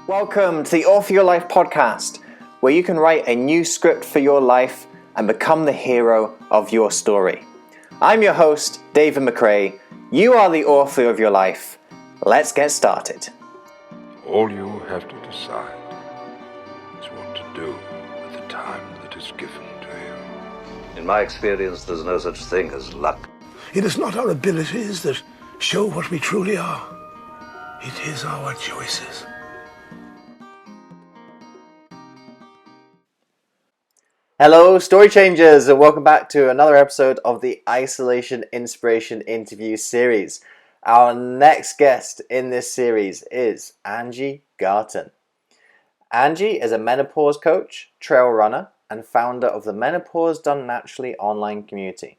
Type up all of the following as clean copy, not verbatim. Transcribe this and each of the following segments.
Welcome to the All for Your Life podcast, where you can write a new script for your life and become the hero of your story. I'm your host, David McRae. You are the author of your life. Let's get started. All you have to decide is what to do with the time that is given to you. In my experience, there's no such thing as luck. It is not our abilities that show what we truly are. It is our choices. Hello, story changers, and welcome back to another episode of the Isolation Inspiration Interview series. Our next guest in this series is Angie Garton. Angie is a menopause coach, trail runner, and founder of the Menopause Done Naturally online community.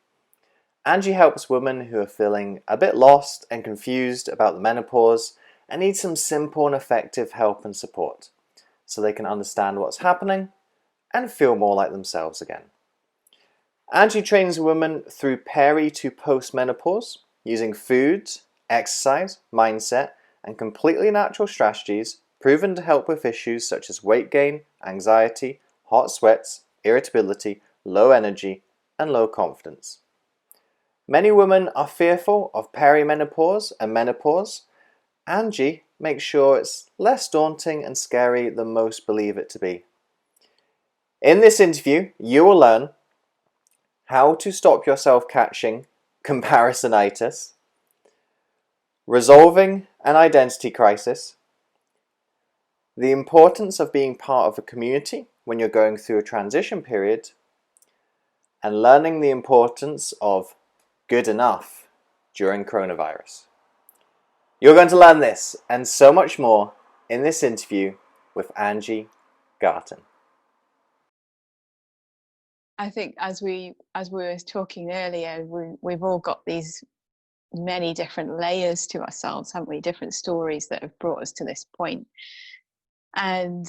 Angie helps women who are feeling a bit lost and confused about the menopause and need some simple and effective help and support so they can understand what's happening and feel more like themselves again. Angie trains women through peri to post-menopause using foods, exercise, mindset, and completely natural strategies proven to help with issues such as weight gain, anxiety, hot sweats, irritability, low energy, and low confidence. Many women are fearful of perimenopause and menopause. Angie makes sure it's less daunting and scary than most believe it to be. In this interview, you will learn how to stop yourself catching comparisonitis, resolving an identity crisis, the importance of being part of a community when you're going through a transition period, and learning the importance of good enough during coronavirus. You're going to learn this and so much more in this interview with Angie Garton. I think as we were talking earlier, we've all got these many different layers to ourselves, haven't we? Different stories that have brought us to this point. And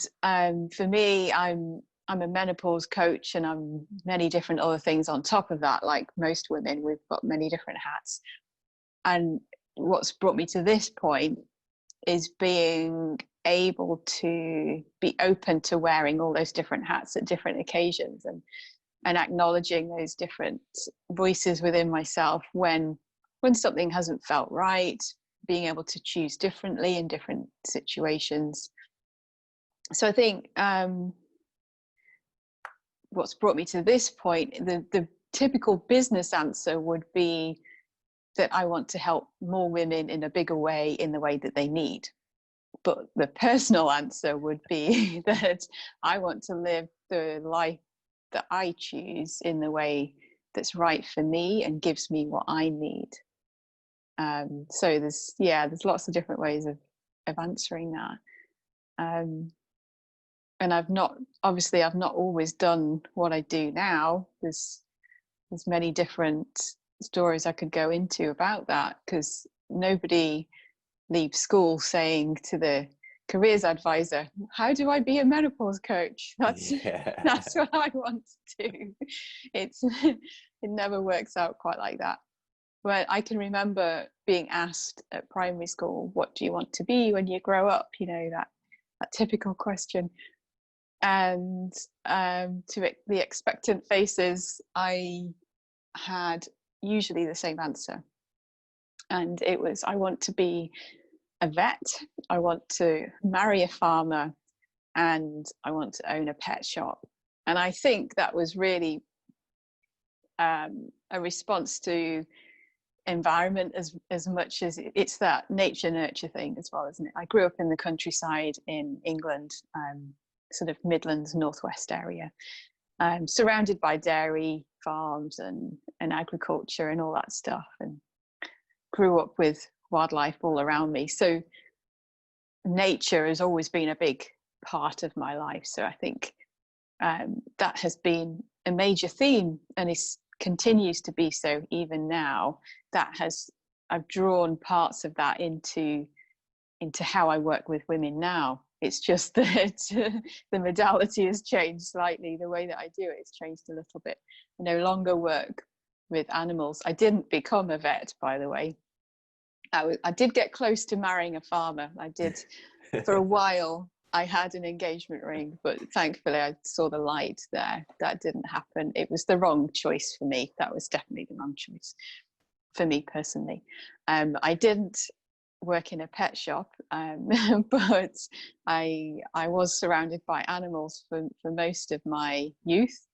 for me, I'm a menopause coach, and I'm many different other things on top of that. Like most women, we've got many different hats. And what's brought me to this point is being able to be open to wearing all those different hats at different occasions, and acknowledging those different voices within myself when something hasn't felt right, being able to choose differently in different situations. So I think what's brought me to this point, the typical business answer would be that I want to help more women in a bigger way, in the way that they need. But the personal answer would be that I want to live the life that I choose in the way that's right for me and gives me what I need. So there's lots of different ways of answering that. And I've not always done what I do now. There's many different stories I could go into about that, because nobody leaves school saying to the careers advisor, how do I be a menopause coach? That's what I want to do. It never works out quite like that. But I can remember being asked at primary school, what do you want to be when you grow up? You know, that typical question. And to the expectant faces, I had usually the same answer. And it was, I want to be a vet, I want to marry a farmer, and I want to own a pet shop. And I think that was really a response to environment as much as it's that nature nurture thing as well, isn't it? I grew up in the countryside in England, sort of Midlands northwest area, surrounded by dairy farms and agriculture and all that stuff, and grew up with wildlife all around me. So nature has always been a big part of my life. So I think that has been a major theme, and it continues to be so even now. I've drawn parts of that into how I work with women now. It's just that the modality has changed slightly. The way that I do it has changed a little bit. I no longer work with animals. I didn't become a vet, by the way. I did get close to marrying a farmer. I did for a while. I had an engagement ring, but thankfully I saw the light there. That didn't happen. It was the wrong choice for me. That was definitely the wrong choice for me personally. I didn't work in a pet shop, but I was surrounded by animals for most of my youth.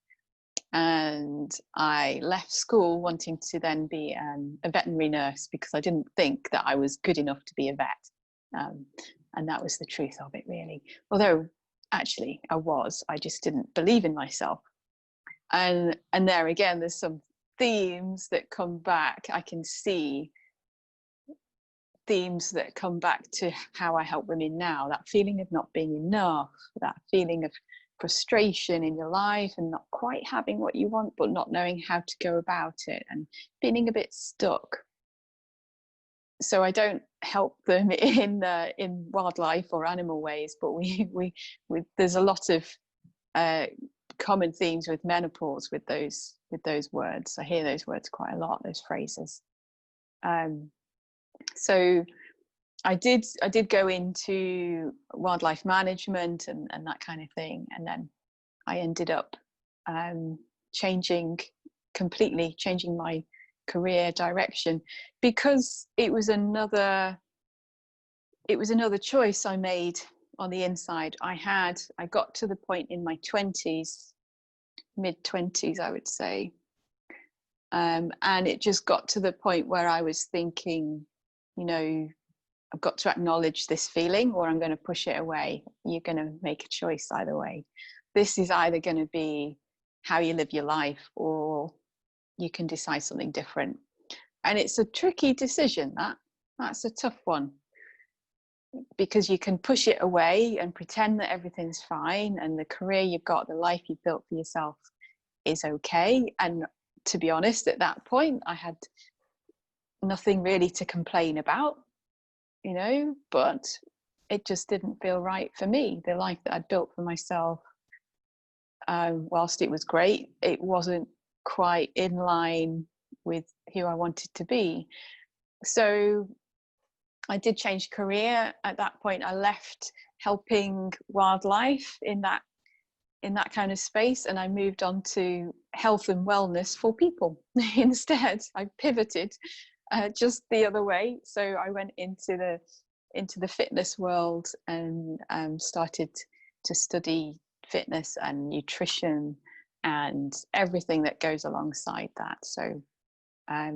And I left school wanting to then be a veterinary nurse because I didn't think that I was good enough to be a vet. And that was the truth of it, really. Although actually I just didn't believe in myself. And there again, there's some themes that come back. I can see themes that come back to how I help women now. That feeling of not being enough, that feeling of frustration in your life and not quite having what you want, but not knowing how to go about it and feeling a bit stuck. So I don't help them in wildlife or animal ways, but we there's a lot of common themes with menopause with those words. I hear those words quite a lot, those phrases. So I did go into wildlife management and that kind of thing, and then I ended up completely changing my career direction because it was another choice I made on the inside. I got to the point in my 20s, mid-20s I would say, and it just got to the point where I was thinking, I've got to acknowledge this feeling or I'm going to push it away. You're going to make a choice either way. This is either going to be how you live your life or you can decide something different. And it's a tricky decision. That's a tough one, because you can push it away and pretend that everything's fine and the career you've got, the life you've built for yourself is okay. And to be honest, at that point, I had nothing really to complain about. But it just didn't feel right for me. The life that I'd built for myself, whilst it was great, it wasn't quite in line with who I wanted to be. So I did change career. At that point, I left helping wildlife in that kind of space, and I moved on to health and wellness for people instead. I pivoted just the other way. So I went into the fitness world and started to study fitness and nutrition and everything that goes alongside that. So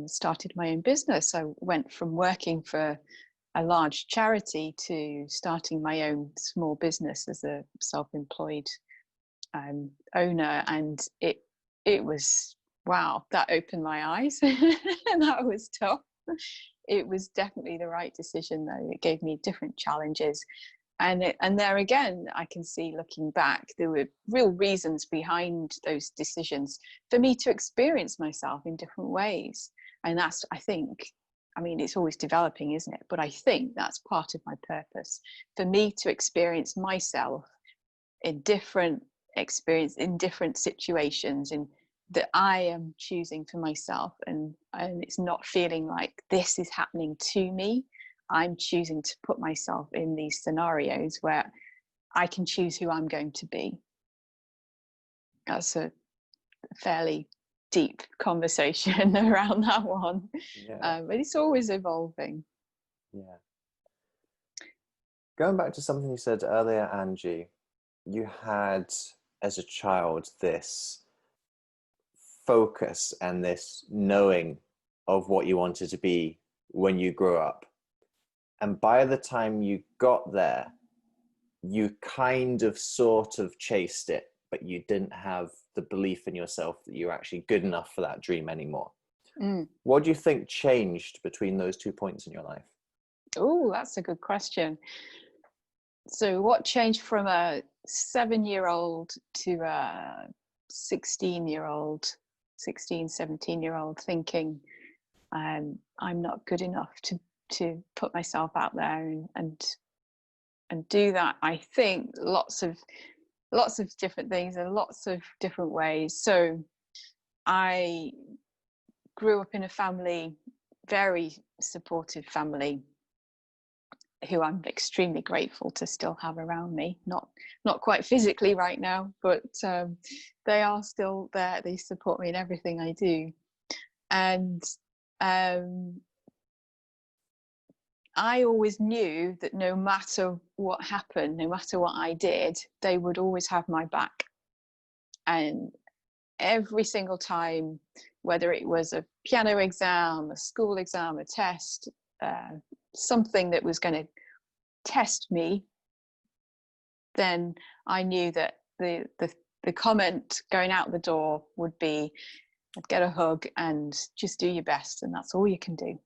started my own business. I went from working for a large charity to starting my own small business as a self-employed owner, and it was, wow, that opened my eyes. And that was tough. It was definitely the right decision, though. It gave me different challenges, and there again, I can see, looking back, there were real reasons behind those decisions for me to experience myself in different ways. And that's, I think, it's always developing, isn't it? But I think that's part of my purpose, for me to experience myself in different situations, and that I am choosing for myself, and it's not feeling like this is happening to me. I'm choosing to put myself in these scenarios where I can choose who I'm going to be. That's a fairly deep conversation around that one. Yeah. But it's always evolving. Yeah. Going back to something you said earlier, Angie, you had, as a child, this focus and this knowing of what you wanted to be when you grew up. And by the time you got there, you kind of sort of chased it, but you didn't have the belief in yourself that you're actually good enough for that dream anymore. What do you think changed between those 2 points in your life? Oh, that's a good question. So what changed from a 7-year-old to a 17-year-old thinking I'm not good enough to put myself out there and do that? I think lots of different things and lots of different ways. So I grew up in a family, very supportive family. who I'm extremely grateful to still have around me. Not quite physically right now, but they are still there. They support me in everything I do. And I always knew that no matter what happened, no matter what I did, they would always have my back. And every single time, whether it was a piano exam, a school exam, a test, something that was going to test me, then I knew that the comment going out the door would be, I'd get a hug and just do your best, and that's all you can do.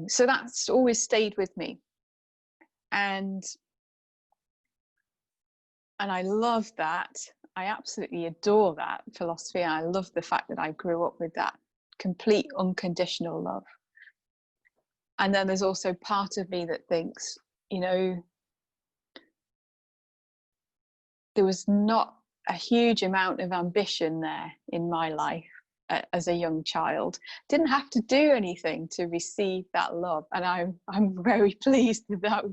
So that's always stayed with me, and I love that. I absolutely adore that philosophy. I love the fact that I grew up with that complete unconditional love. And then there's also part of me that thinks, you know, there was not a huge amount of ambition there in my life as a young child. Didn't have to do anything to receive that love, and I'm very pleased that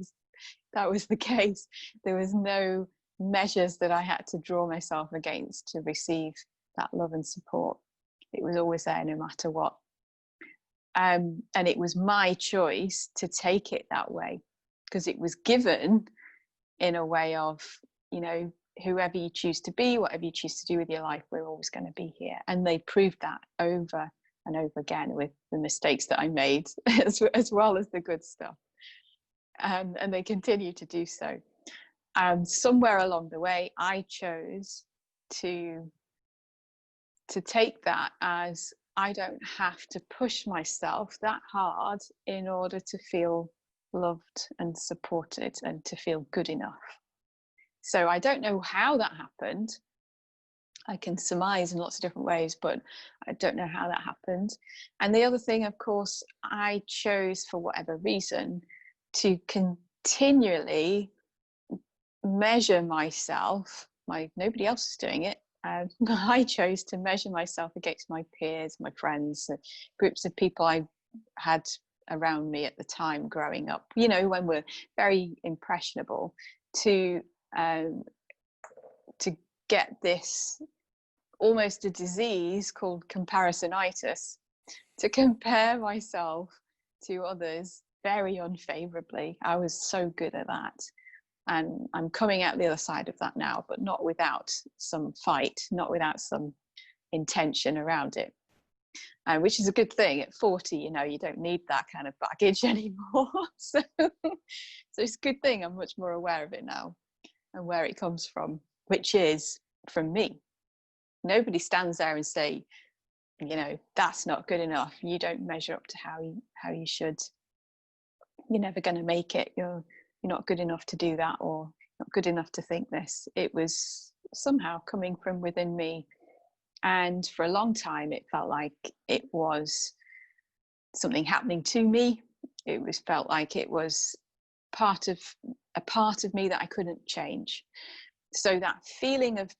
was the case. There was no measures that I had to draw myself against to receive that love and support. It was always there, no matter what. And it was my choice to take it that way, because it was given in a way of, you know, whoever you choose to be, whatever you choose to do with your life, we're always going to be here. And they proved that over and over again with the mistakes that I made, as well as the good stuff. And they continue to do so. And somewhere along the way, I chose to take that as, I don't have to push myself that hard in order to feel loved and supported and to feel good enough. So I don't know how that happened. I can surmise in lots of different ways, but I don't know how that happened. And the other thing, of course, I chose, for whatever reason, to continually measure myself. Nobody else is doing it. I chose to measure myself against my peers, my friends, groups of people I had around me at the time growing up, you know, when we're very impressionable, to get this almost a disease called comparisonitis, to compare myself to others very unfavorably. I was so good at that. And I'm coming out the other side of that now, but not without some fight, not without some intention around it, which is a good thing. At 40, you know, you don't need that kind of baggage anymore. So it's a good thing. I'm much more aware of it now and where it comes from, which is from me. Nobody stands there and say, you know, that's not good enough. You don't measure up to how you should. You're never going to make it. You're not good enough to do that, or not good enough to think this. It was somehow coming from within me. And for a long time, it felt like it was something happening to me. It felt like it was a part of me that I couldn't change. So that feeling of,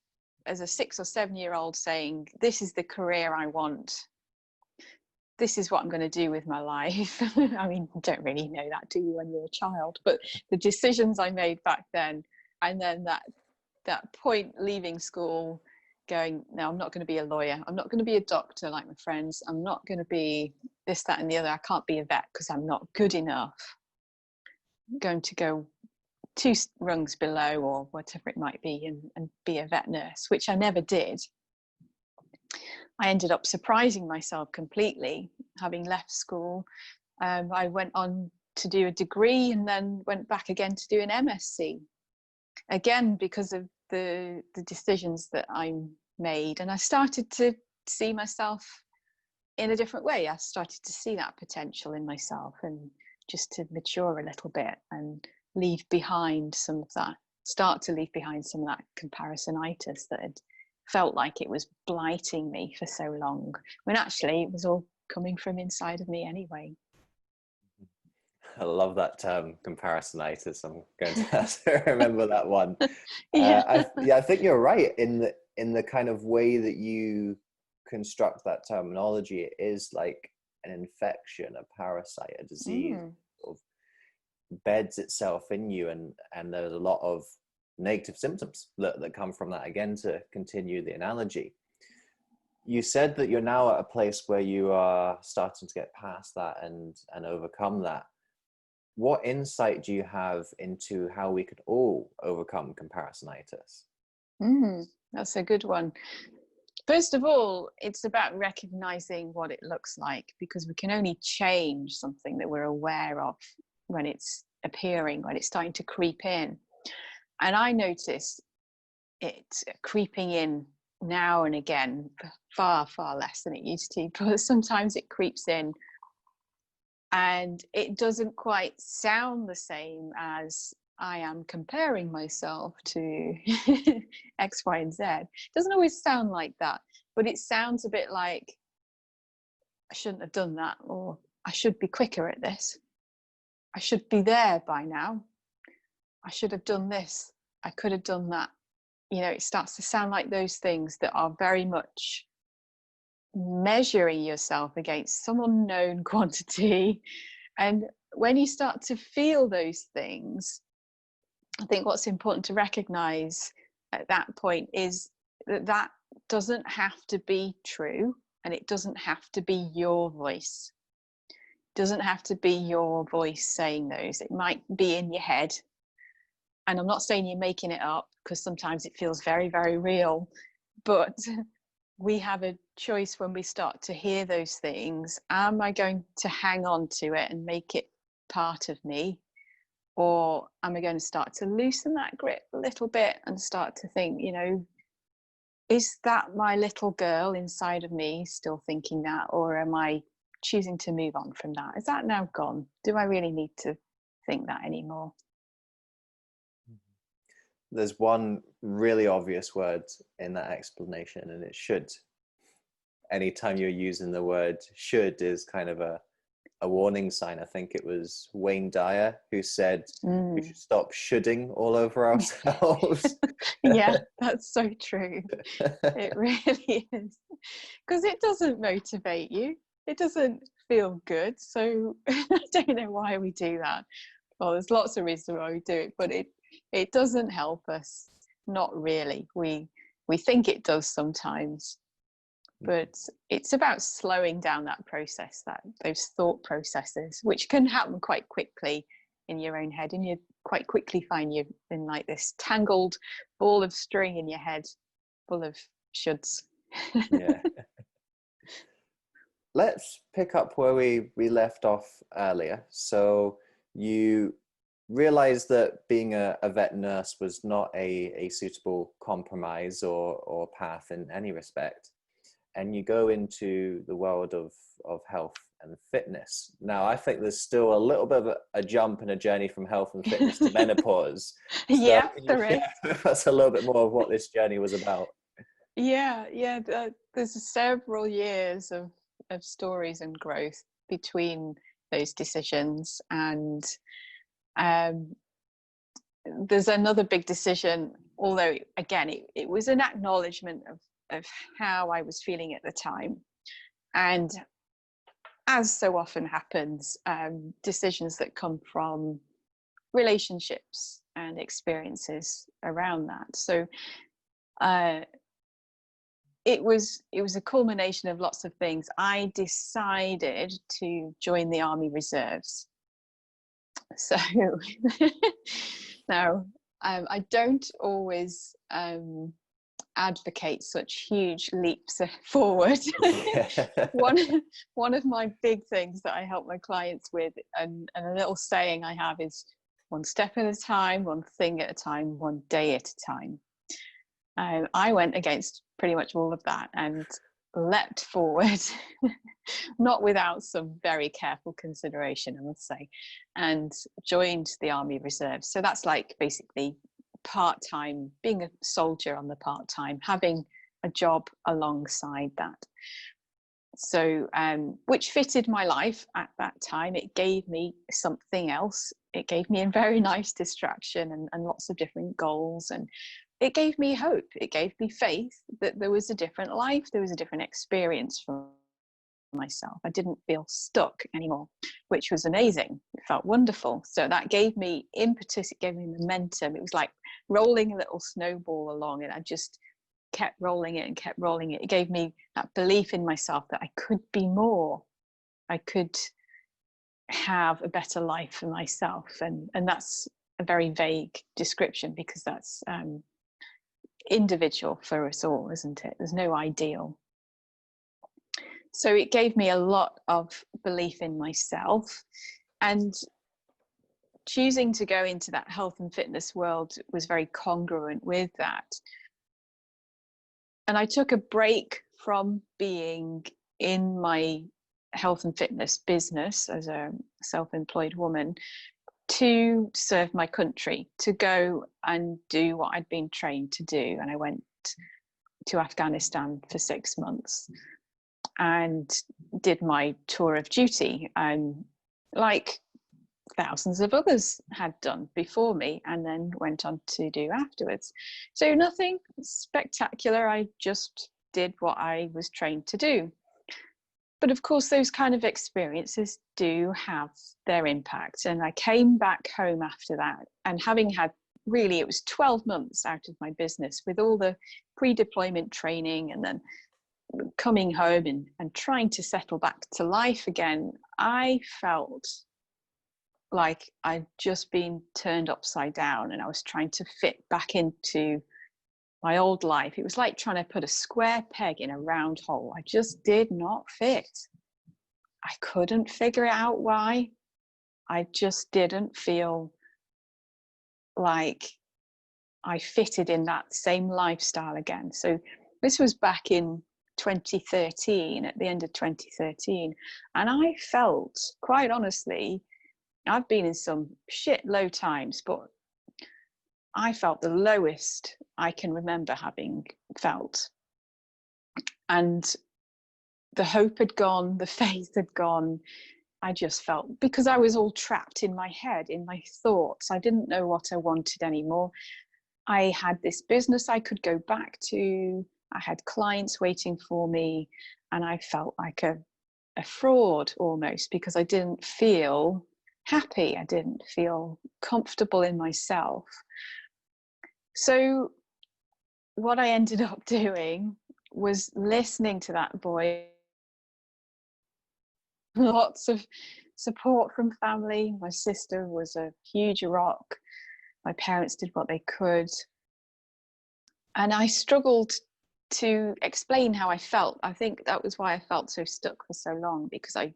as a 6 or 7 year old, saying, this is the career I want, this is what I'm going to do with my life. I mean, you don't really know that, do you, when you're a child? But the decisions I made back then, and then that point leaving school, going, no, I'm not going to be a lawyer. I'm not going to be a doctor like my friends. I'm not going to be this, that, and the other. I can't be a vet because I'm not good enough. I'm going to go 2 rungs below, or whatever it might be, and be a vet nurse, which I never did. I ended up surprising myself completely, having left school. I went on to do a degree and then went back again to do an MSc, again because of the decisions that I made. And I started to see myself in a different way. I started to see that potential in myself, and just to mature a little bit and leave behind some of that comparisonitis that had felt like it was blighting me for so long, when actually it was all coming from inside of me anyway. I love that term, comparisonitis. I'm going to have to remember that one. Yeah. I think you're right in the kind of way that you construct that terminology. It is like an infection, a parasite, a disease, sort of beds itself in you, and there's a lot of negative symptoms that come from that. Again, to continue the analogy, you said that you're now at a place where you are starting to get past that and overcome that. What insight do you have into how we could all overcome comparisonitis? That's a good one. First of all, it's about recognizing what it looks like, because we can only change something that we're aware of when it's appearing, when it's starting to creep in. And I notice it creeping in now and again, far, far less than it used to, but sometimes it creeps in and it doesn't quite sound the same as I am comparing myself to X, Y, and Z. It doesn't always sound like that, but it sounds a bit like I shouldn't have done that, or I should be quicker at this. I should be there by now. I should have done this. I could have done that. You know, it starts to sound like those things that are very much measuring yourself against some unknown quantity. And when you start to feel those things, I think what's important to recognize at that point is that that doesn't have to be true, and it doesn't have to be your voice. It doesn't have to be your voice saying those. It might be in your head. And I'm not saying you're making it up, because sometimes it feels very, very real. But we have a choice when we start to hear those things. Am I going to hang on to it and make it part of me? Or am I going to start to loosen that grip a little bit and start to think, you know, is that my little girl inside of me still thinking that? Or am I choosing to move on from that? Is that now gone? Do I really need to think that anymore? There's one really obvious word in that explanation, and it should. Anytime you're using the word should is kind of a warning sign. I think it was Wayne Dyer who said we should stop shoulding all over ourselves. Yeah, that's so true. It really is. Because it doesn't motivate you. It doesn't feel good. So I don't know why we do that. Well, there's lots of reasons why we do it, but it doesn't help us. Not really. We think it does sometimes, but it's about slowing down that process, those thought processes, which can happen quite quickly in your own head, and you quite quickly find you're in like this tangled ball of string in your head full of shoulds. Yeah. Let's pick up where we left off earlier. So you realized that being a vet nurse was not a suitable compromise or path in any respect, and you go into the world of health and fitness. Now, I think there's still a little bit of a jump in a journey from health and fitness to menopause. So Yeah, there is. That's a little bit more of what this journey was about. Yeah. There's several years of stories and growth between those decisions, and there's another big decision, although again it was an acknowledgement of how I was feeling at the time. And as so often happens, decisions that come from relationships and experiences around that. So it was a culmination of lots of things. I decided to join the Army Reserves. So now I don't always advocate such huge leaps forward. One of my big things that I help my clients with, and a little saying I have, is one step at a time, one thing at a time, one day at a time. I went against pretty much all of that and leapt forward, not without some very careful consideration, I must say, and joined the Army Reserve. So that's like basically part-time, being a soldier on the part-time, having a job alongside that. So which fitted my life at that time. It gave me something else. It gave me a very nice distraction and lots of different goals, and it gave me hope. It gave me faith that there was a different life, there was a different experience from myself. I didn't feel stuck anymore, which was amazing. It felt wonderful. So that gave me impetus, it gave me momentum. It was like rolling a little snowball along, and I just kept rolling it and kept rolling it. It gave me that belief in myself that I could be more. I could have a better life for myself. And that's a very vague description, because that's individual for us all, isn't it? There's no ideal. So it gave me a lot of belief in myself, and choosing to go into that health and fitness world was very congruent with that. And I took a break from being in my health and fitness business as a self-employed woman to serve my country, to go and do what I'd been trained to do. And I went to Afghanistan for 6 months and did my tour of duty, like thousands of others had done before me and then went on to do afterwards. So nothing spectacular, I just did what I was trained to do. But of course, those kind of experiences do have their impact. And I came back home after that, and having had, really, it was 12 months out of my business with all the pre-deployment training, and then coming home and trying to settle back to life again, I felt like I'd just been turned upside down, and I was trying to fit back into my old life. It was like trying to put a square peg in a round hole. I just did not fit. I couldn't figure out why. I just didn't feel like I fitted in that same lifestyle again. So this was back in 2013, at the end of 2013. And I felt, quite honestly, I've been in some shit low times, but I felt the lowest I can remember having felt. And the hope had gone, the faith had gone. I just felt, because I was all trapped in my head, in my thoughts. I didn't know what I wanted anymore. I had this business I could go back to. I had clients waiting for me, and I felt like a fraud almost, because I didn't feel happy. I didn't feel comfortable in myself. So what I ended up doing was listening to that voice. Lots of support from family. My sister was a huge rock. My parents did what they could. And I struggled to explain how I felt. I think that was why I felt so stuck for so long, because I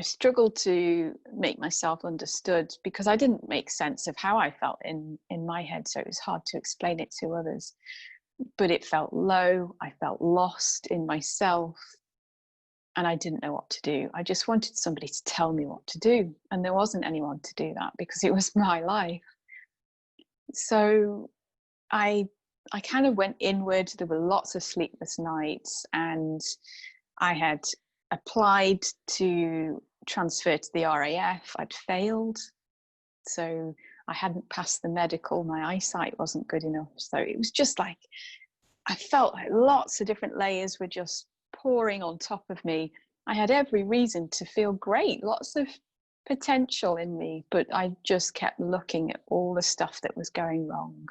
struggled to make myself understood, because I didn't make sense of how I felt in my head. So it was hard to explain it to others. But it felt low. I felt lost in myself. And I didn't know what to do. I just wanted somebody to tell me what to do. And there wasn't anyone to do that, because it was my life. So I kind of went inward. There were lots of sleepless nights, and I had applied to transfer to the RAF. I'd failed. So I hadn't passed the medical. My eyesight wasn't good enough. So it was just like, I felt like lots of different layers were just pouring on top of me. I had every reason to feel great, lots of potential in me, but I just kept looking at all the stuff that was going wrong.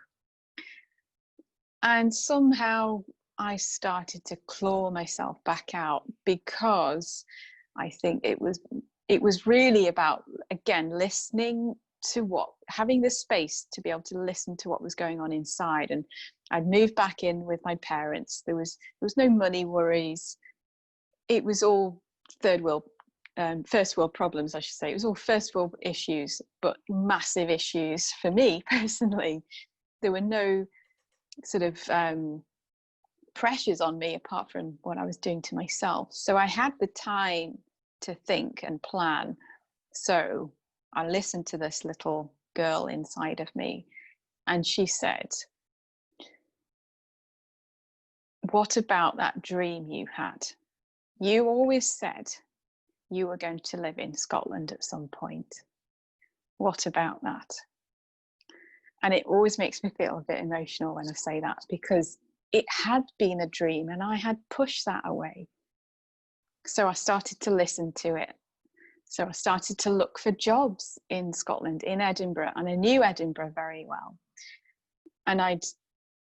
And somehow I started to claw myself back out, because I think it was really about, again, listening to having the space to be able to listen to what was going on inside. And I'd moved back in with my parents. There was no money worries. It was all first world problems, I should say. It was all first world issues, but massive issues for me personally. There were no sort of pressures on me apart from what I was doing to myself. So I had the time to think and plan. So I listened to this little girl inside of me, and she said, "What about that dream you had? You always said you were going to live in Scotland at some point. What about that?" And it always makes me feel a bit emotional when I say that, because it had been a dream and I had pushed that away. So I started to listen to it. So I started to look for jobs in Scotland, in Edinburgh, and I knew Edinburgh very well. And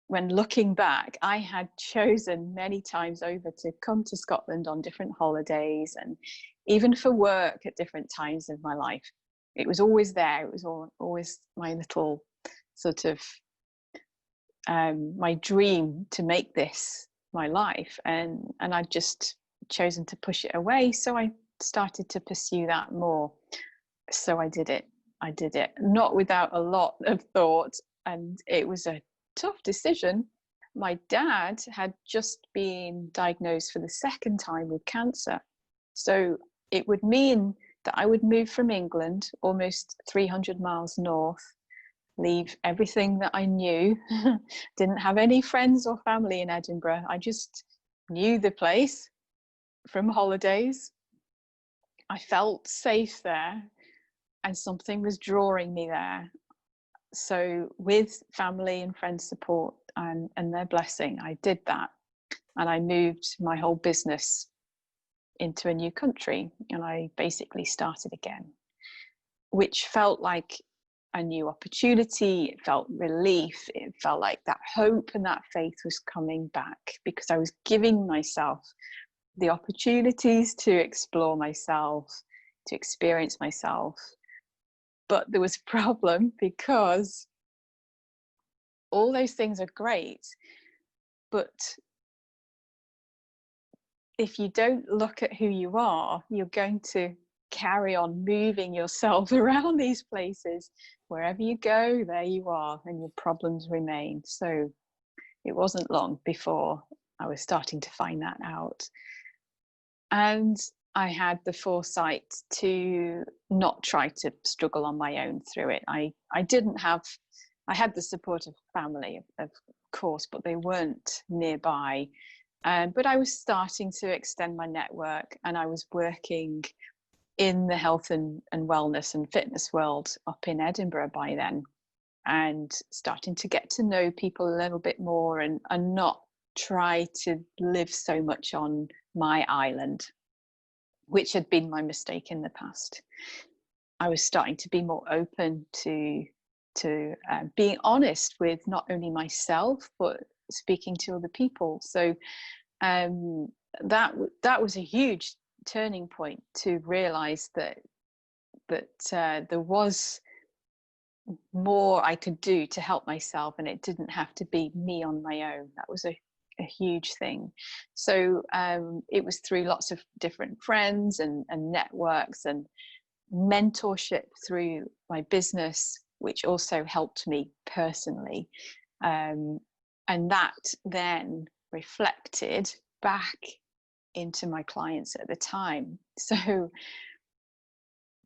when looking back, I had chosen many times over to come to Scotland on different holidays and even for work at different times of my life. It was always there. It was always my little sort of my dream to make this my life. And I'd just chosen to push it away. So I started to pursue that more. So I did it, not without a lot of thought. And it was a tough decision. My dad had just been diagnosed for the second time with cancer. So it would mean that I would move from England, almost 300 miles north, leave everything that I knew, didn't have any friends or family in Edinburgh. I just knew the place from holidays. I felt safe there, and something was drawing me there. So with family and friends support and their blessing, I did that. And I moved my whole business into a new country, and I basically started again, which felt like a new opportunity. It felt relief. It felt like that hope and that faith was coming back, because I was giving myself the opportunities to explore myself, to experience myself. But there was a problem, because all those things are great, but if you don't look at who you are, you're going to carry on moving yourself around these places. Wherever you go, there you are, and your problems remain. So it wasn't long before I was starting to find that out. And I had the foresight to not try to struggle on my own through it. I had the support of family, of course, but they weren't nearby. But I was starting to extend my network, and I was working in the health and wellness and fitness world up in Edinburgh by then, and starting to get to know people a little bit more, and not try to live so much on my island, which had been my mistake in the past. I was starting to be more open to being honest with not only myself, but speaking to other people. So that was a huge turning point, to realize that there was more I could do to help myself, and it didn't have to be me on my own. That was a huge thing. So it was through lots of different friends and networks and mentorship through my business, which also helped me personally. And that then reflected back into my clients at the time. So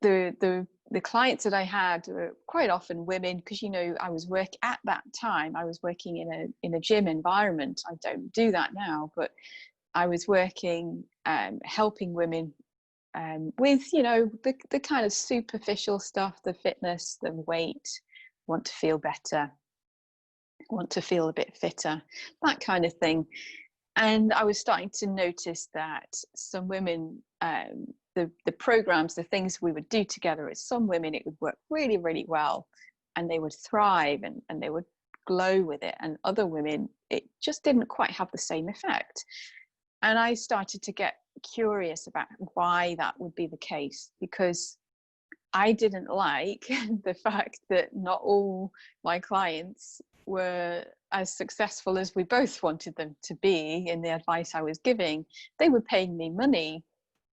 the clients that I had were quite often women, because I was at that time I was working in a gym environment. I don't do that now, but I was working helping women with the kind of superficial stuff, the fitness, the weight, want to feel better, want to feel a bit fitter, that kind of thing. And I was starting to notice that some women, the programs, the things we would do together, as some women it would work really, really well, and they would thrive and they would glow with it, and other women it just didn't quite have the same effect. And I started to get curious about why that would be the case, because I didn't like the fact that not all my clients were as successful as we both wanted them to be in the advice I was giving. They were paying me money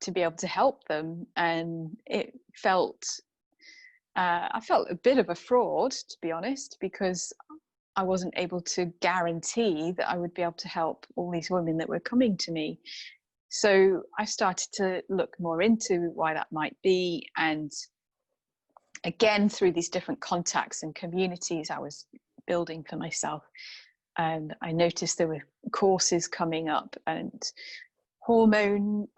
to be able to help them, and it felt I felt a bit of a fraud, to be honest, because I wasn't able to guarantee that I would be able to help all these women that were coming to me. So I started to look more into why that might be, and again through these different contacts and communities I was building for myself, and I noticed there were courses coming up, and hormone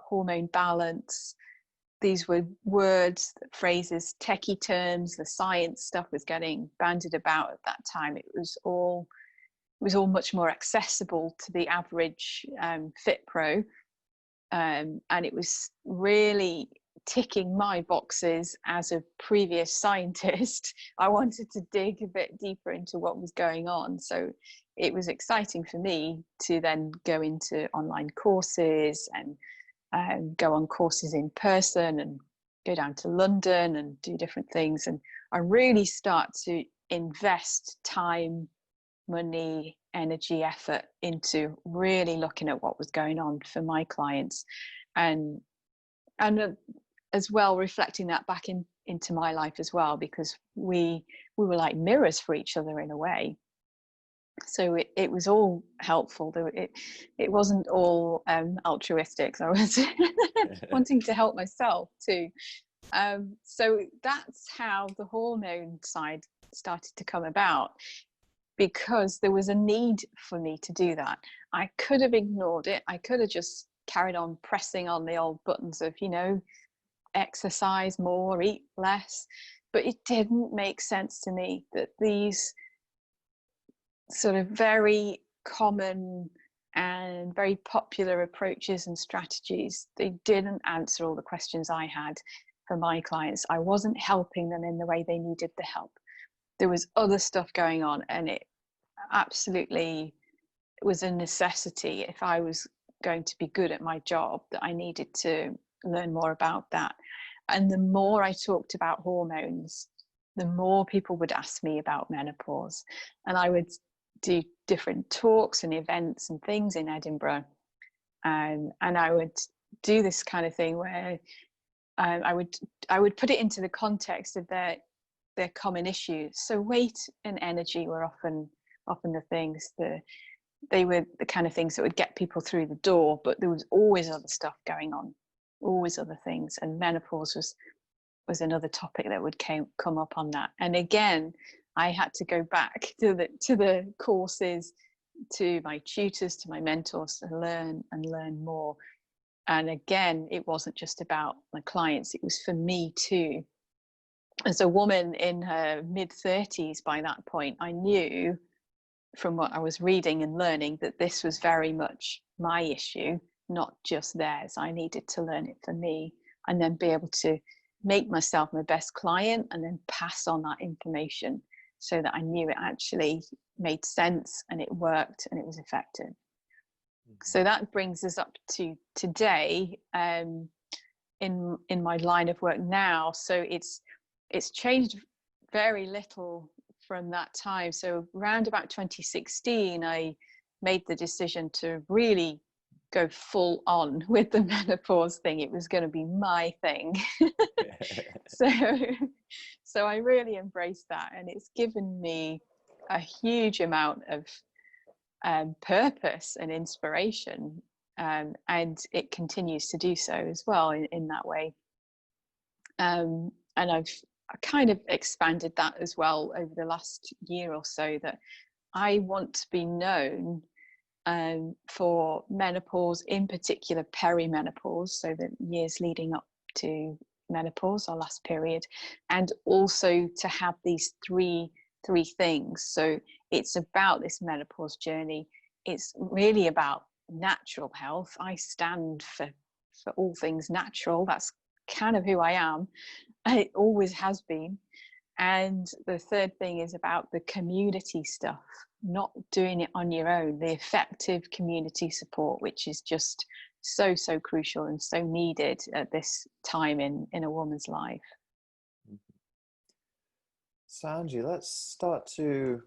balance, these were words, phrases, techie terms, the science stuff was getting bandied about at that time. It was all much more accessible to the average fit pro, and it was really ticking my boxes as a previous scientist. I wanted to dig a bit deeper into what was going on, so it was exciting for me to then go into online courses and go on courses in person and go down to London and do different things, and I really start to invest time, money, energy, effort into really looking at what was going on for my clients, and as well reflecting that back into my life as well, because we were like mirrors for each other in a way. So it was all helpful. It wasn't all altruistic. So I was wanting to help myself too. So that's how the hormone side started to come about, because there was a need for me to do that. I could have ignored it. I could have just carried on pressing on the old buttons of, exercise more, eat less. But it didn't make sense to me that these sort of very common and very popular approaches and strategies, they didn't answer all the questions I had for my clients. I wasn't helping them in the way they needed the help. There was other stuff going on, and it absolutely was a necessity if I was going to be good at my job, that I needed to learn more about that. And the more I talked about hormones, the more people would ask me about menopause, and I would do different talks and events and things in Edinburgh, and I would do this kind of thing where I would put it into the context of their common issues. So weight and energy were often the things. They were the kind of things that would get people through the door, but there was always other stuff going on, always other things, and menopause was another topic that would come up on that. And again, I had to go back to the courses, to my tutors, to my mentors, to learn more. And again, it wasn't just about my clients, it was for me too. As a woman in her mid-30s by that point, I knew from what I was reading and learning that this was very much my issue, not just theirs. I needed to learn it for me, and then be able to make myself my best client, and then pass on that information so that I knew it actually made sense and it worked and it was effective. So that brings us up to today, in my line of work now. So it's changed very little from that time. So around about 2016, I made the decision to really go full on with the menopause thing. It was going to be my thing. So I really embraced that, and it's given me a huge amount of purpose and inspiration, and it continues to do so as well in that way. And I kind of expanded that as well over the last year or so, that I want to be known for menopause, in particular perimenopause, so the years leading up to menopause, our last period, and also to have these three things. So it's about this menopause journey. It's really about natural health. I stand for all things natural. That's kind of who I am. It always has been. And the third thing is about the community stuff, not doing it on your own, the effective community support, which is just so crucial and so needed at this time in a woman's life. So Angie, let's start to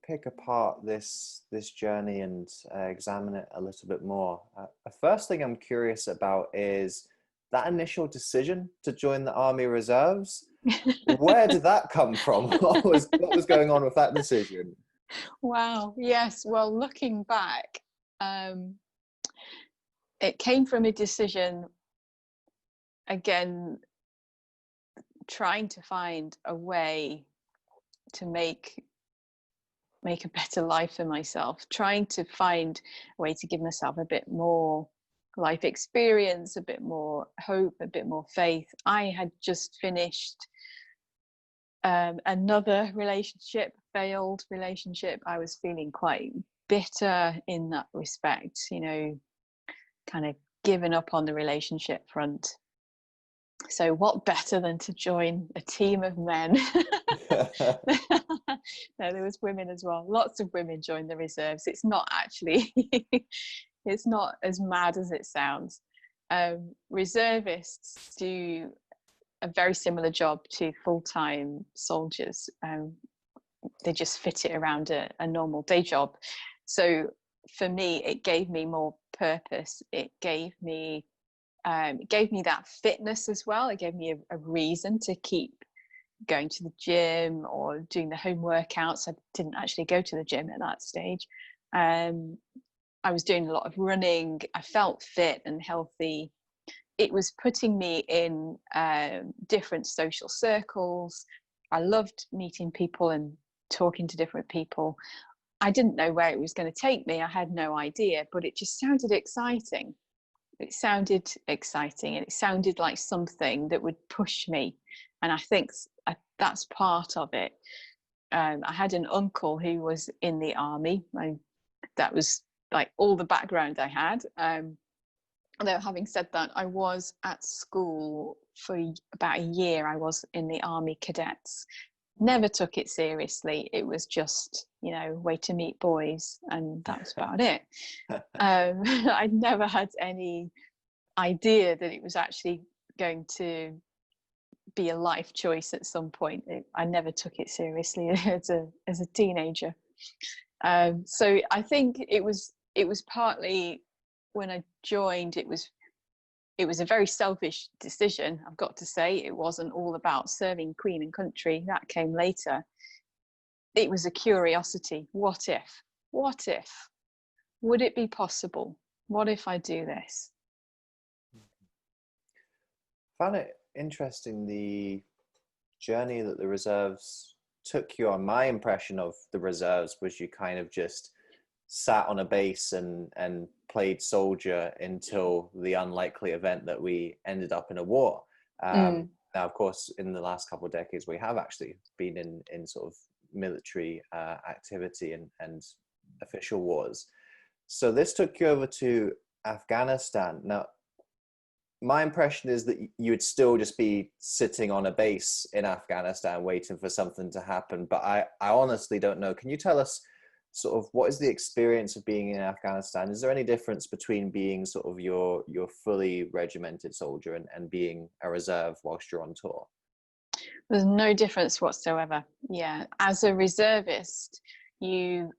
pick apart this journey and examine it a little bit more. The first thing I'm curious about is that initial decision to join the Army Reserves. Where did that come from? What was going on with that decision? Wow. Yes. Well, looking back, it came from a decision, again, trying to find a way to make a better life for myself, trying to find a way to give myself a bit more life experience, a bit more hope, a bit more faith. I had just finished another failed relationship. I was feeling quite bitter in that respect, kind of given up on the relationship front. So what better than to join a team of men? No, there was women as well. Lots of women joined the reserves. It's not actually, it's not as mad as it sounds. Reservists do a very similar job to full-time soldiers. They just fit it around a normal day job. So for me, it gave me more purpose. It gave me that fitness as well. It gave me a reason to keep going to the gym or doing the home workouts. I didn't actually go to the gym at that stage. I was doing a lot of running. I felt fit and healthy. It was putting me in different social circles. I loved meeting people and talking to different people. I didn't know where it was going to take me. I had no idea, but it just sounded exciting. It sounded exciting, and it sounded like something that would push me. And I think that's part of it. I had an uncle who was in the army. That was like all the background I had. Although having said that, I was at school for about a year. I was in the army cadets. Never took it seriously. It was just, way to meet boys, and that was about it. I'd never had any idea that it was actually going to be a life choice at some point. I never took it seriously as a teenager. So I think it was partly, when I joined, it was a very selfish decision, I've got to say. It wasn't all about serving Queen and country. That came later. It was a curiosity. What if? Would it be possible? What if I do this? I found it interesting, the journey that the reserves took you on. My impression of the reserves was you kind of just sat on a base and played soldier until the unlikely event that we ended up in a war. Now, of course, in the last couple of decades, we have actually been in sort of military activity and official wars. So this took you over to Afghanistan. Now, my impression is that you would still just be sitting on a base in Afghanistan waiting for something to happen. But I honestly don't know. Can you tell us sort of what is the experience of being in Afghanistan? Is there any difference between being sort of your fully regimented soldier and being a reserve whilst you're on tour? There's no difference whatsoever. Yeah. As a reservist, you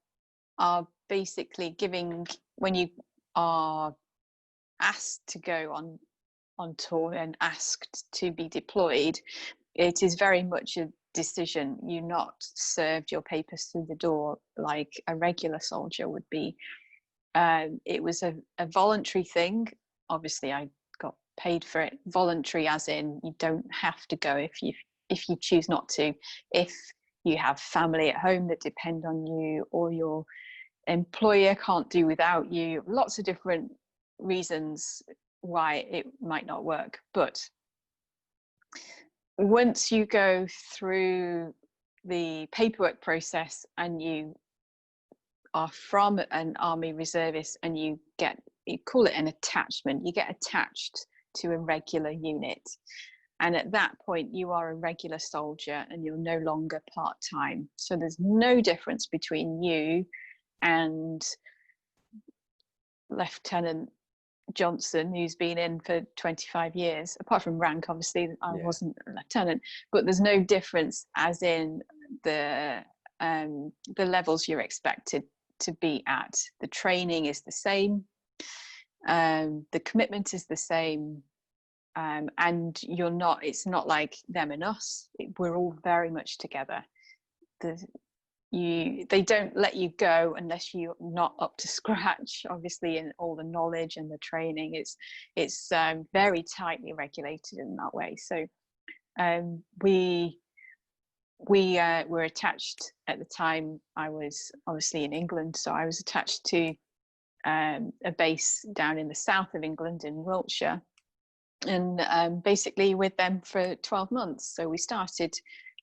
are basically when you are asked to go on tour and asked to be deployed, it is very much a decision. You're not served your papers through the door like a regular soldier would be. It was a voluntary thing. Obviously, I got paid for it. Voluntary as in you don't have to go if you choose not to. If you have family at home that depend on you, or your employer can't do without you, lots of different reasons why it might not work. But once you go through the paperwork process and you are from an army reservist and you call it an attachment, you get attached to a regular unit. And at that point, you are a regular soldier and you're no longer part-time. So there's no difference between you and Lieutenant Johnson, who's been in for 25 years, apart from rank. Obviously, I wasn't a lieutenant, but there's no difference as in the levels you're expected to be at. The training is the same, the commitment is the same, and it's not like them and us. We're all very much together. They don't let you go unless you're not up to scratch, obviously, in all the knowledge and the training. It's very tightly regulated in that way. So we were attached at the time. I was obviously in England, so I was attached to a base down in the south of England in Wiltshire, and basically with them for 12 months. So we started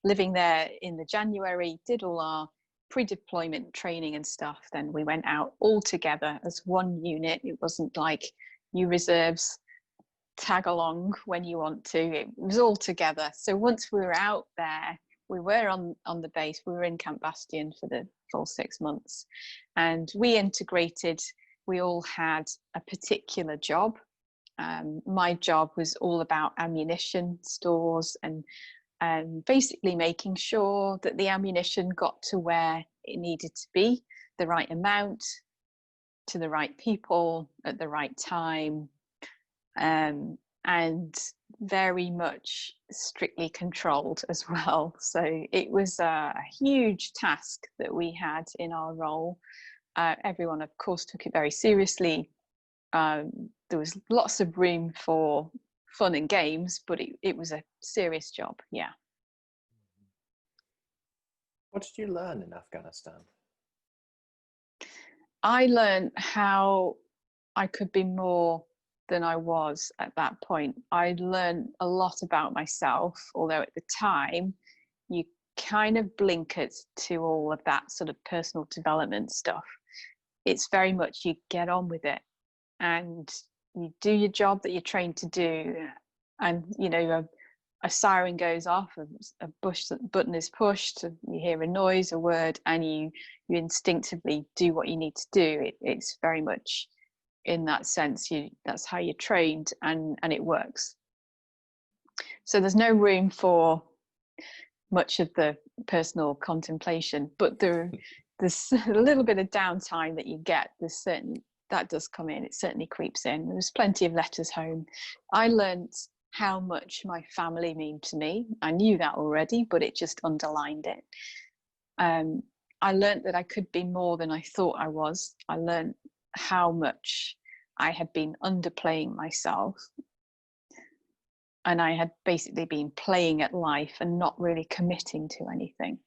living there in the January, did all our pre-deployment training and stuff. Then we went out all together as one unit. It wasn't like you reserves tag along when you want to. It was all together. So once we were out there, we were on the base, we were in Camp Bastion for the full 6 months, and we integrated. We all had a particular job. My job was all about ammunition stores and basically making sure that the ammunition got to where it needed to be, the right amount, to the right people at the right time, and very much strictly controlled as well. So it was a huge task that we had in our role. Everyone, of course, took it very seriously. There was lots of room for fun and games, but it was a serious job. Yeah. What did you learn in Afghanistan? I learned how I could be more than I was at that point. I learned a lot about myself, although at the time you kind of blinkered to all of that sort of personal development stuff. It's very much you get on with it and you do your job that you're trained to do, and you know, a siren goes off, a button is pushed, you hear a noise, a word, and you instinctively do what you need to do. It's very much in that sense, that's how you're trained, and it works. So there's no room for much of the personal contemplation, but there's a little bit of downtime that you get. That does come in. It certainly creeps in. There's plenty of letters home. I learned how much my family mean to me. I knew that already, but it just underlined it. I learned that I could be more than I thought I was. I learned how much I had been underplaying myself, and I had basically been playing at life and not really committing to anything.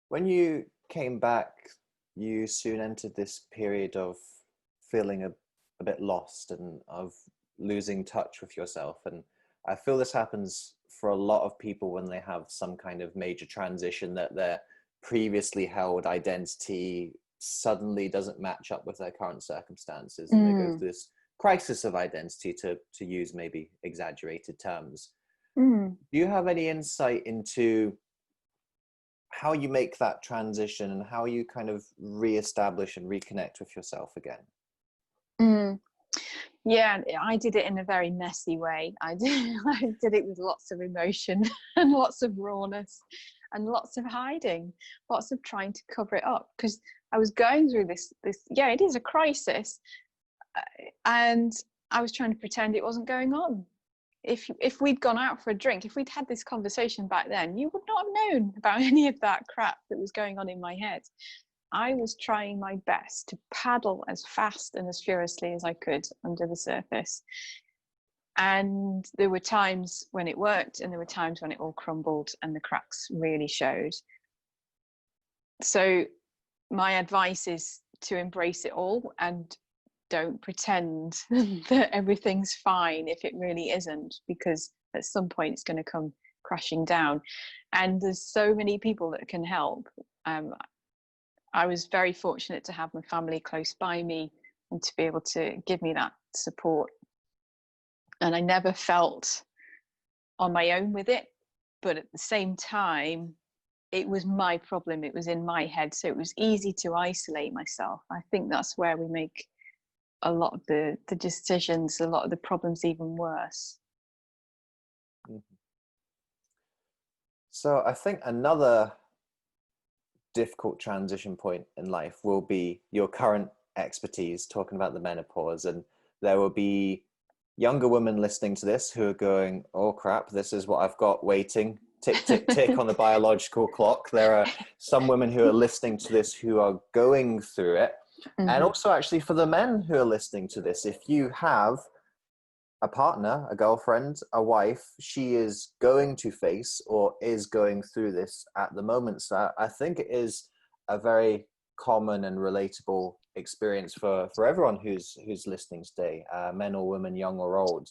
When you came back, you soon entered this period of feeling a bit lost and of losing touch with yourself. And I feel this happens for a lot of people when they have some kind of major transition, that their previously held identity suddenly doesn't match up with their current circumstances, and they go through this crisis of identity, to use maybe exaggerated terms. Do you have any insight into how you make that transition and how you kind of reestablish and reconnect with yourself again? Yeah, I did it in a very messy way. I did it with lots of emotion and lots of rawness and lots of hiding, lots of trying to cover it up, because I was going through this, yeah, it is a crisis, and I was trying to pretend it wasn't going on. If we'd gone out for a drink, if we'd had this conversation back then, you would not have known about any of that crap that was going on in my head. I was trying my best to paddle as fast and as furiously as I could under the surface. And there were times when it worked, and there were times when it all crumbled and the cracks really showed. So my advice is to embrace it all and don't pretend that everything's fine if it really isn't, because at some point it's going to come crashing down. And there's so many people that can help. I was very fortunate to have my family close by me and to be able to give me that support. And I never felt on my own with it, but at the same time, it was my problem. It was in my head. So it was easy to isolate myself. I think that's where we make a lot of the decisions, a lot of the problems even worse. So I think another difficult transition point in life will be your current expertise, talking about the menopause, and there will be younger women listening to this who are going, oh crap, this is what I've got waiting, tick tick tick on the biological clock. There are some women who are listening to this who are going through it. And also, actually, for the men who are listening to this, if you have a partner, a girlfriend, a wife, she is going to face or is going through this at the moment. So I think it is a very common and relatable experience for everyone who's listening today, men or women, young or old.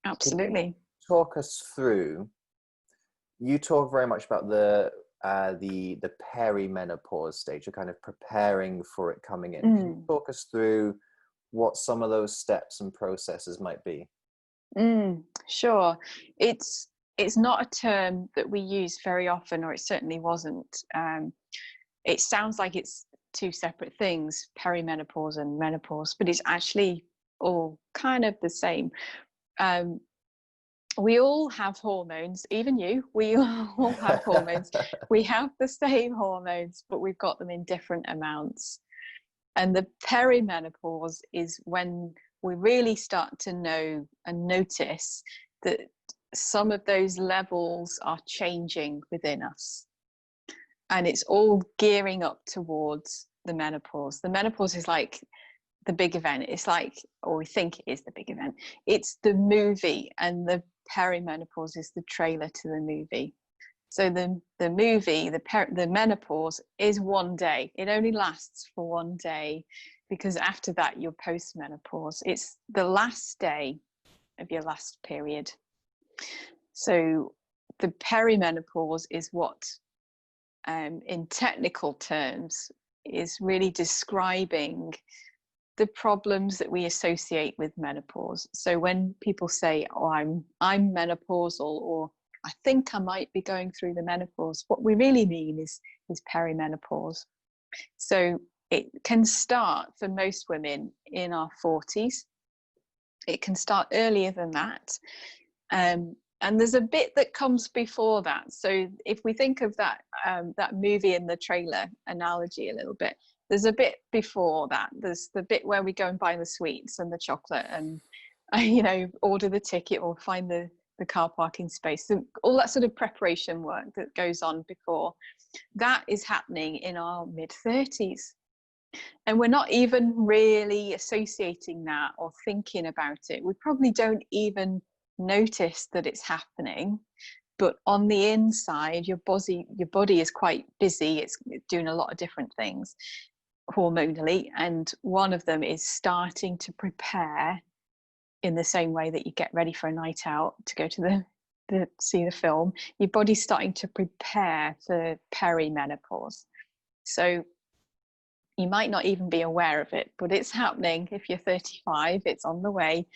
Absolutely. Talk us through, you talk very much about the the perimenopause stage, or kind of preparing for it coming in. Can you Mm. talk us through what some of those steps and processes might be? Sure. It's not a term that we use very often, or it certainly wasn't. It sounds like it's two separate things, perimenopause and menopause, but it's actually all kind of the same. We all have hormones, even you, we all have hormones. We have the same hormones, but we've got them in different amounts. And the perimenopause is when we really start to know and notice that some of those levels are changing within us. And it's all gearing up towards the menopause. The menopause is like the big event. It's like, or we think it is the big event. It's the movie, and the perimenopause is the trailer to the movie. So the movie, the menopause, is one day. It only lasts for one day, because after that you're post-menopause. It's the last day of your last period. So the perimenopause is what, in technical terms, is really describing the problems that we associate with menopause. So when people say, "Oh, I'm menopausal," or "I think I might be going through the menopause," what we really mean is perimenopause. So it can start for most women in our 40s. It can start earlier than that. And there's a bit that comes before that. So if we think of that movie in the trailer analogy a little bit, there's a bit before that. There's the bit where we go and buy the sweets and the chocolate and, order the ticket or find the car parking space. So all that sort of preparation work that goes on before, that is happening in our mid-30s. And we're not even really associating that or thinking about it. We probably don't even notice that it's happening, but on the inside your body is quite busy. It's doing a lot of different things hormonally, and one of them is starting to prepare, in the same way that you get ready for a night out to go to see the film. Your body's starting to prepare for perimenopause. So you might not even be aware of it, but it's happening. If you're 35, it's on the way.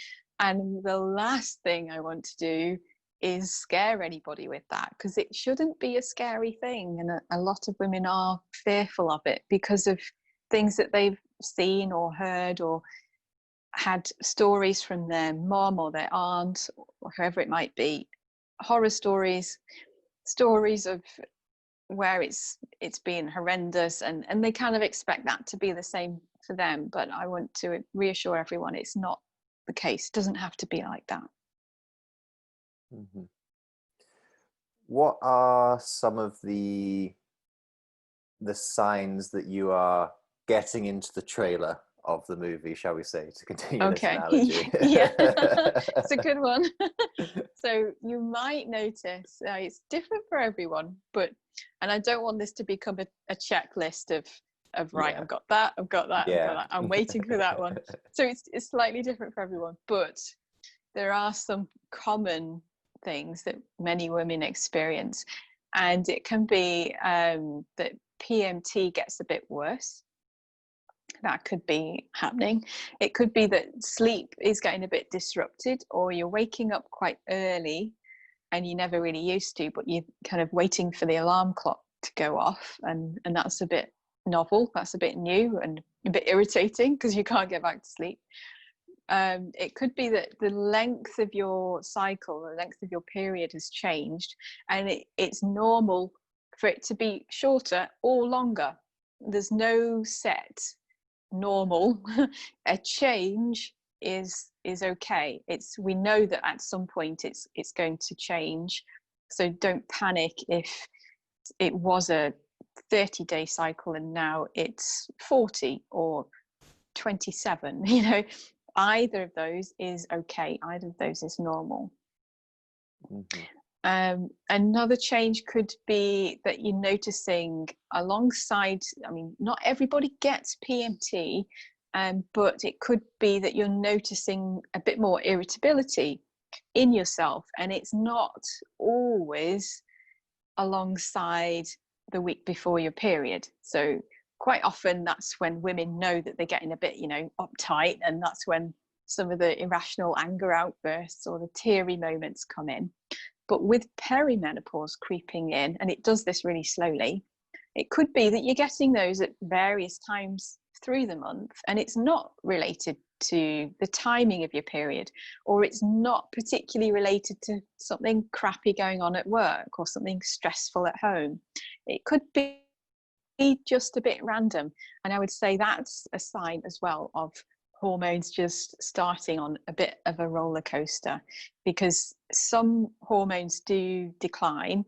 And the last thing I want to do is scare anybody with that, because it shouldn't be a scary thing. And a lot of women are fearful of it because of things that they've seen or heard, or had stories from their mom or their aunt or whoever it might be, horror stories of where it's been horrendous, and they kind of expect that to be the same for them. But I want to reassure everyone it's not the case. It doesn't have to be like that. Mm-hmm. What are some of the signs that you are getting into the trailer of the movie, shall we say, to continue this analogy? Yeah, it's a good one. So you might notice, it's different for everyone, and I don't want this to become a checklist of right, yeah. I've got that, I've got that, I'm waiting for that one. So it's slightly different for everyone, but there are some common things that many women experience, and it can be that PMT gets a bit worse. That could be happening. It could be that sleep is getting a bit disrupted, or you're waking up quite early and you never really used to, but you're kind of waiting for the alarm clock to go off, and that's a bit novel, that's a bit new and a bit irritating because you can't get back to sleep. It could be that the length of your cycle, the length of your period has changed, and it's normal for it to be shorter or longer. There's no set normal. A change is okay. We know that at some point it's going to change, so don't panic if it was a 30-day cycle and now it's 40 or 27. Either of those is okay, either of those is normal. Mm-hmm. Another change could be that you're noticing alongside, not everybody gets PMT, but it could be that you're noticing a bit more irritability in yourself, and it's not always alongside the week before your period. So quite often that's when women know that they're getting a bit, uptight, and that's when some of the irrational anger outbursts or the teary moments come in. But with perimenopause creeping in, and it does this really slowly, it could be that you're getting those at various times through the month, and it's not related to the timing of your period, or it's not particularly related to something crappy going on at work or something stressful at home. It could be just a bit random. And I would say that's a sign as well of hormones just starting on a bit of a roller coaster, because some hormones do decline,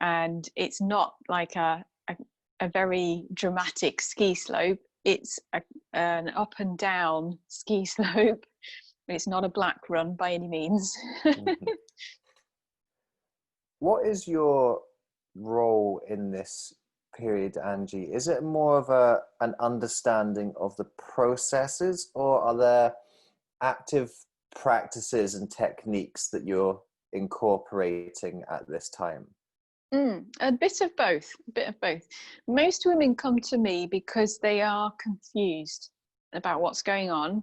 and it's not like a very dramatic ski slope. It's an up and down ski slope. It's not a black run by any means. Mm-hmm. What is your role in this period, Angie? Is it more of an understanding of the processes, or are there active practices and techniques that you're incorporating at this time? A bit of both. Most women come to me because they are confused about what's going on.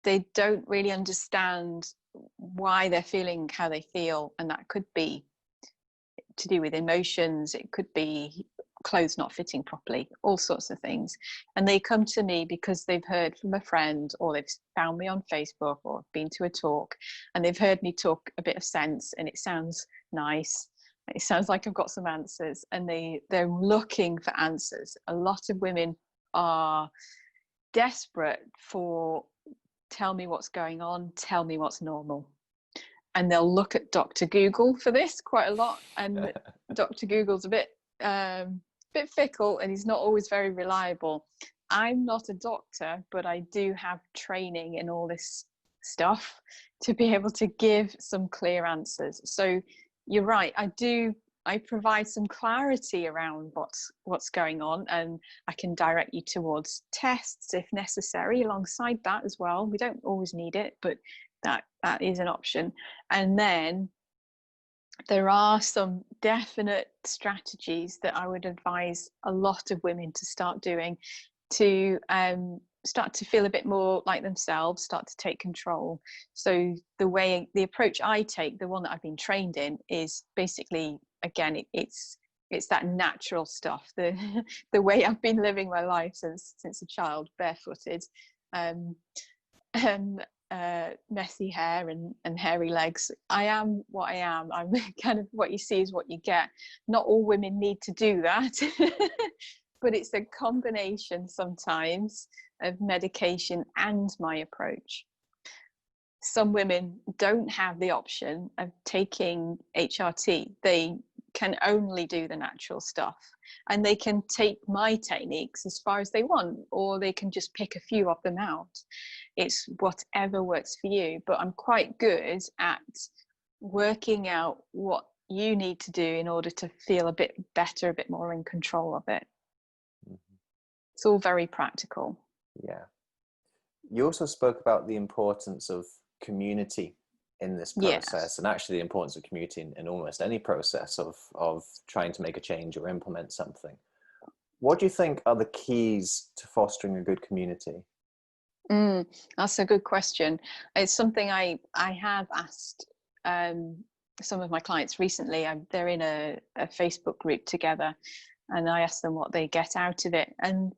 They don't really understand why they're feeling how they feel, and that could be to do with emotions. It could be clothes not fitting properly, all sorts of things. And they come to me because they've heard from a friend, or they've found me on Facebook, or been to a talk, and they've heard me talk a bit of sense, and it sounds nice. It sounds like I've got some answers, and they're looking for answers. A lot of women are desperate for, tell me what's going on, tell me what's normal. And they'll look at Dr. Google for this quite a lot. And Dr. Google's a bit fickle, and he's not always very reliable. I'm not a doctor, but I do have training in all this stuff to be able to give some clear answers. So you're right, I provide some clarity around what's going on, and I can direct you towards tests if necessary alongside that as well. We don't always need it, but that is an option. And then there are some definite strategies that I would advise a lot of women to start doing to start to feel a bit more like themselves, start to take control. So the approach I take, the one that I've been trained in, is basically, again, it's that natural stuff, the way I've been living my life since a child, barefooted, messy hair and hairy legs. I am what I am. I'm kind of, what you see is what you get. Not all women need to do that. But it's a combination sometimes of medication and my approach. Some women don't have the option of taking HRT. They can only do the natural stuff, and they can take my techniques as far as they want, or they can just pick a few of them out. It's whatever works for you, but I'm quite good at working out what you need to do in order to feel a bit better, a bit more in control of it. It's all very practical. Yeah. You also spoke about the importance of community in this process, Yes. and actually the importance of community in almost any process of trying to make a change or implement something. What do you think are the keys to fostering a good community? That's a good question. It's something I have asked some of my clients recently. They're in a Facebook group together, and I asked them what they get out of it. And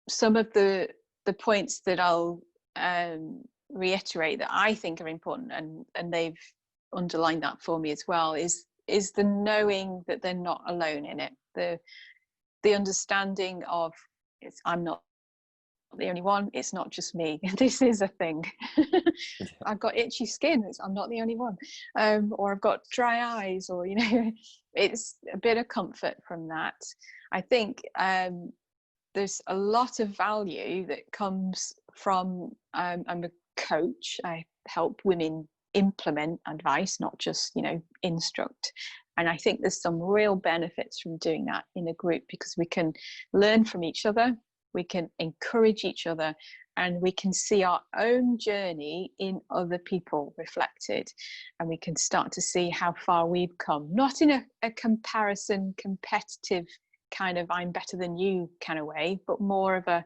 some of the points that I'll reiterate that I think are important, and they've underlined that for me as well, is the knowing that they're not alone in it. The understanding of, I'm not the only one, it's not just me, this is a thing. I've got itchy skin, I'm not the only one, or I've got dry eyes, or it's a bit of comfort from that. I think there's a lot of value that comes from, I'm a coach. I help women implement advice, not just instruct. And I think there's some real benefits from doing that in a group, because we can learn from each other. we can encourage each other, and we can see our own journey in other people reflected, and we can start to see how far we've come, not in a comparison, competitive kind of I'm better than you kind of way, but more of a,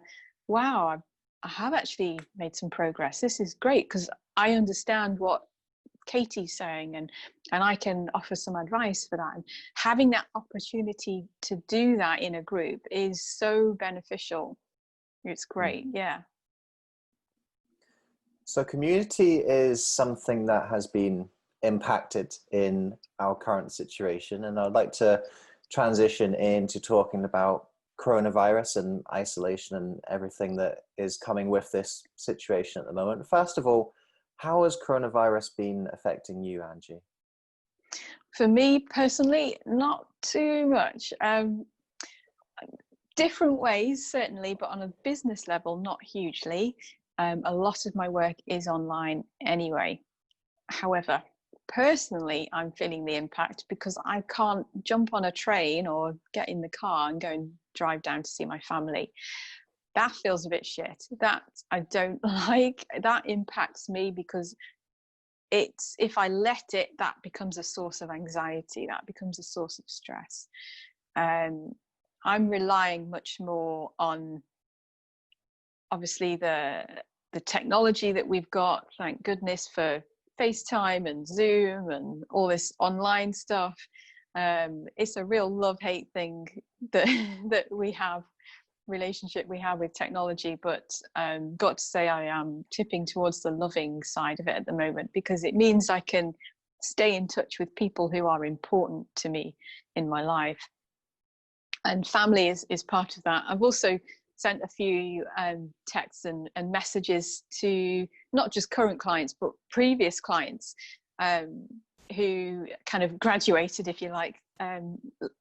wow, I have actually made some progress. This is great because I understand what Katie's saying, and I can offer some advice for that. And having that opportunity to do that in a group is so beneficial. It's great. Yeah. So community is something that has been impacted in our current situation, and I'd like to transition into talking about coronavirus and isolation and everything that is coming with this situation at the moment. First of all, how has coronavirus been affecting you, Angie? For me personally, not too much. Different ways, certainly, but on a business level, not hugely. A lot of my work is online anyway. However, personally, I'm feeling the impact because I can't jump on a train or get in the car and go and drive down to see my family. That feels a bit shit. That I don't like. That impacts me because it's, if I let it, that becomes a source of anxiety. That becomes a source of stress. I'm relying much more on, obviously, the technology that we've got. Thank goodness for FaceTime and Zoom and all this online stuff. It's a real love-hate thing that we have, relationship we have with technology, but got to say I am tipping towards the loving side of it at the moment, because it means I can stay in touch with people who are important to me in my life, and family is part of that. I've also sent a few texts and messages to not just current clients but previous clients who kind of graduated, if you like,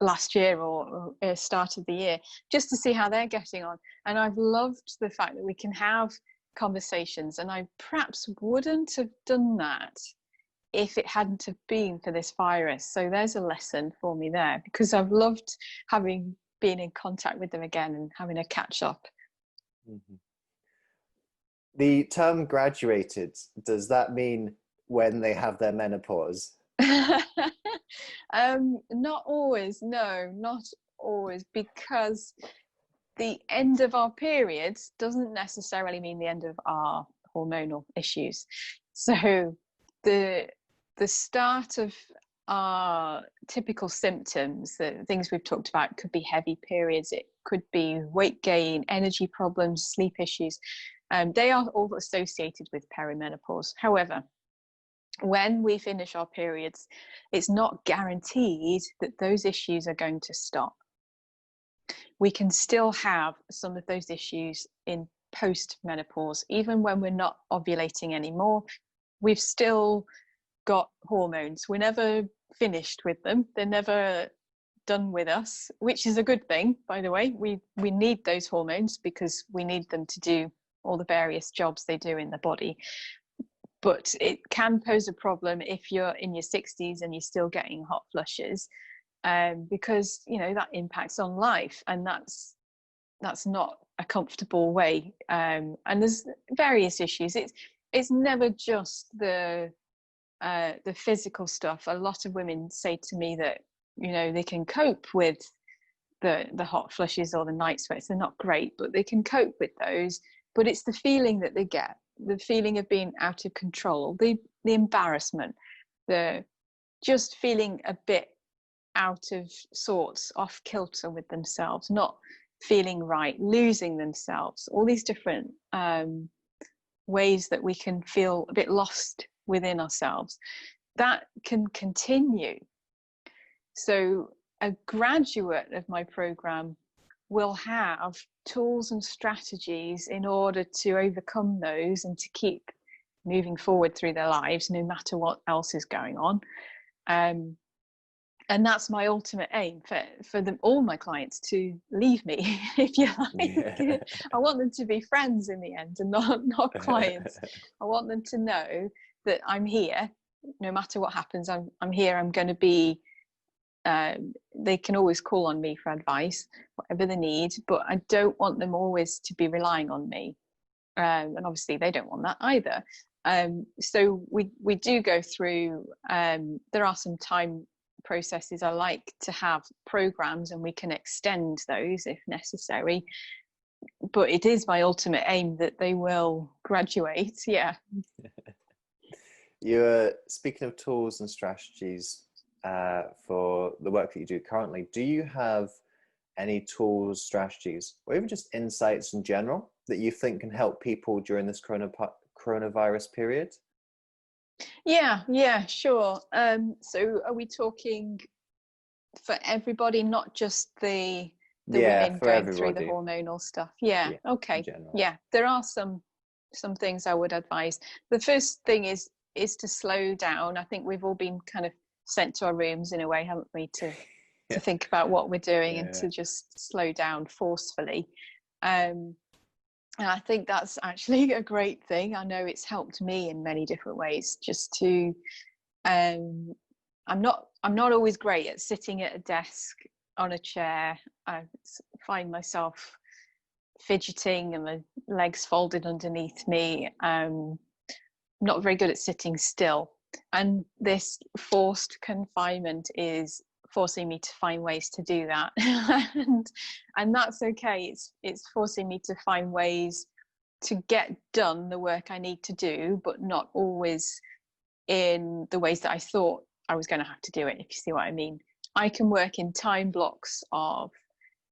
last year or start of the year, just to see how they're getting on. And I've loved the fact that we can have conversations, and I perhaps wouldn't have done that if it hadn't have been for this virus. So there's a lesson for me there, because I've loved having been in contact with them again and having a catch up. Mm-hmm. The term graduated, does that mean when they have their menopause? Not always, no, not always, because the end of our periods doesn't necessarily mean the end of our hormonal issues. So the start of our typical symptoms, the things we've talked about, could be heavy periods, it could be weight gain, energy problems, sleep issues. They are all associated with perimenopause. However, when we finish our periods, it's not guaranteed that those issues are going to stop. We can still have some of those issues in post-menopause. Even when we're not ovulating anymore, we've still got hormones. We're never finished with them. They're never done with us, which is a good thing, by the way. We need those hormones because we need them to do all the various jobs they do in the body. But it can pose a problem if you're in your 60s and you're still getting hot flushes, because, you know, that impacts on life, and that's not a comfortable way. And there's various issues. It's never just the physical stuff. A lot of women say to me that, you know, they can cope with the hot flushes or the night sweats. They're not great, but they can cope with those. But it's the feeling that they get, the feeling of being out of control, the embarrassment, the just feeling a bit out of sorts, off kilter with themselves, not feeling right, losing themselves, all these different ways that we can feel a bit lost within ourselves. That can continue. So a graduate of my program will have tools and strategies in order to overcome those and to keep moving forward through their lives, no matter what else is going on. And that's my ultimate aim, for them, all my clients, to leave me, if you like. Yeah. I want them to be friends in the end and not clients. I want them to know that I'm here, no matter what happens. I'm here. I'm going to be They can always call on me for advice, whatever they need, but I don't want them always to be relying on me. And obviously they don't want that either. So we do go through, there are some time processes. I like to have programs, and we can extend those if necessary, but it is my ultimate aim that they will graduate. Yeah. You're speaking of tools and strategies for the work that you do currently. Do you have any tools, strategies, or even just insights in general that you think can help people during this coronavirus period? Yeah, sure. So are we talking for everybody, not just the women For going through the everybody. hormonal stuff? Yeah, In okay. general. Yeah, there are some things I would advise. The first thing is to slow down. I think we've all been kind of sent to our rooms in a way, haven't we, to think about what we're doing and to just slow down forcefully. And I think that's actually a great thing. I know it's helped me in many different ways, just to I'm not always great at sitting at a desk on a chair. I find myself fidgeting and my legs folded underneath me. I'm not very good at sitting still, and this forced confinement is forcing me to find ways to do that. and that's okay. It's forcing me to find ways to get done the work I need to do, but not always in the ways that I thought I was going to have to do it, if you see what I mean. I can work in time blocks of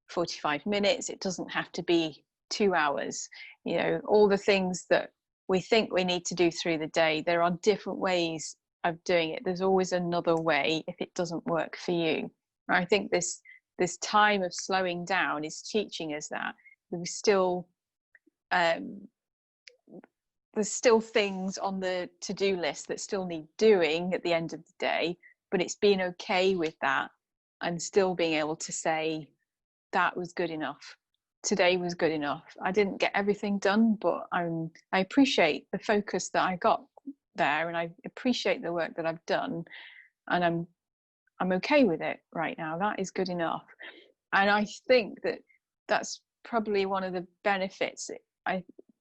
45 minutes. It doesn't have to be 2 hours. You know, all the things that we think we need to do through the day, there are different ways of doing it. There's always another way if it doesn't work for you. I think this time of slowing down is teaching us that we still there's still things on the to-do list that still need doing at the end of the day, but it's being okay with that and still being able to say that was good enough. Today was good enough. I didn't get everything done, but I appreciate the focus that I got there, and I appreciate the work that I've done, and I'm okay with it right now. That is good enough. And I think that that's probably one of the benefits.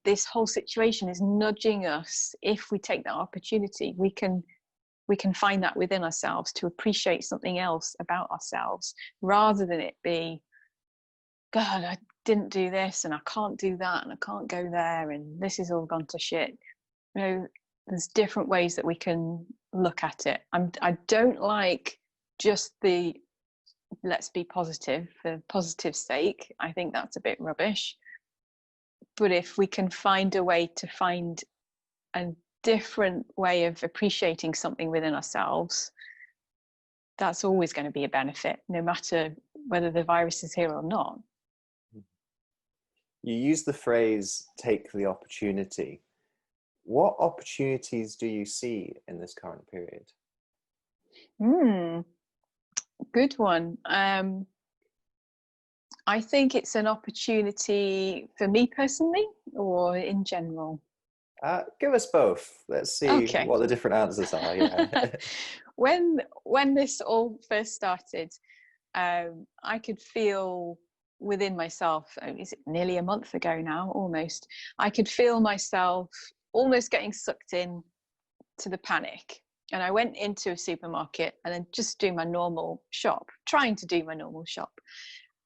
This whole situation is nudging us. If we take that opportunity, we can find that within ourselves to appreciate something else about ourselves, rather than it be, God, I didn't do this and I can't do that and I can't go there and this is all gone to shit. You know, there's different ways that we can look at it. I don't like just the let's be positive for positive sake. I think that's a bit rubbish. But if we can find a way to find a different way of appreciating something within ourselves, that's always going to be a benefit, no matter whether the virus is here or not. You use the phrase take the opportunity. What opportunities do you see in this current period? Good one. I think it's an opportunity for me personally, or in general. Give us both. Let's see what the different answers are. Yeah. When this all first started, I could feel within myself, is it nearly a month ago now, almost, I could feel myself almost getting sucked in to the panic. And I went into a supermarket and then just do my normal shop, trying to do my normal shop.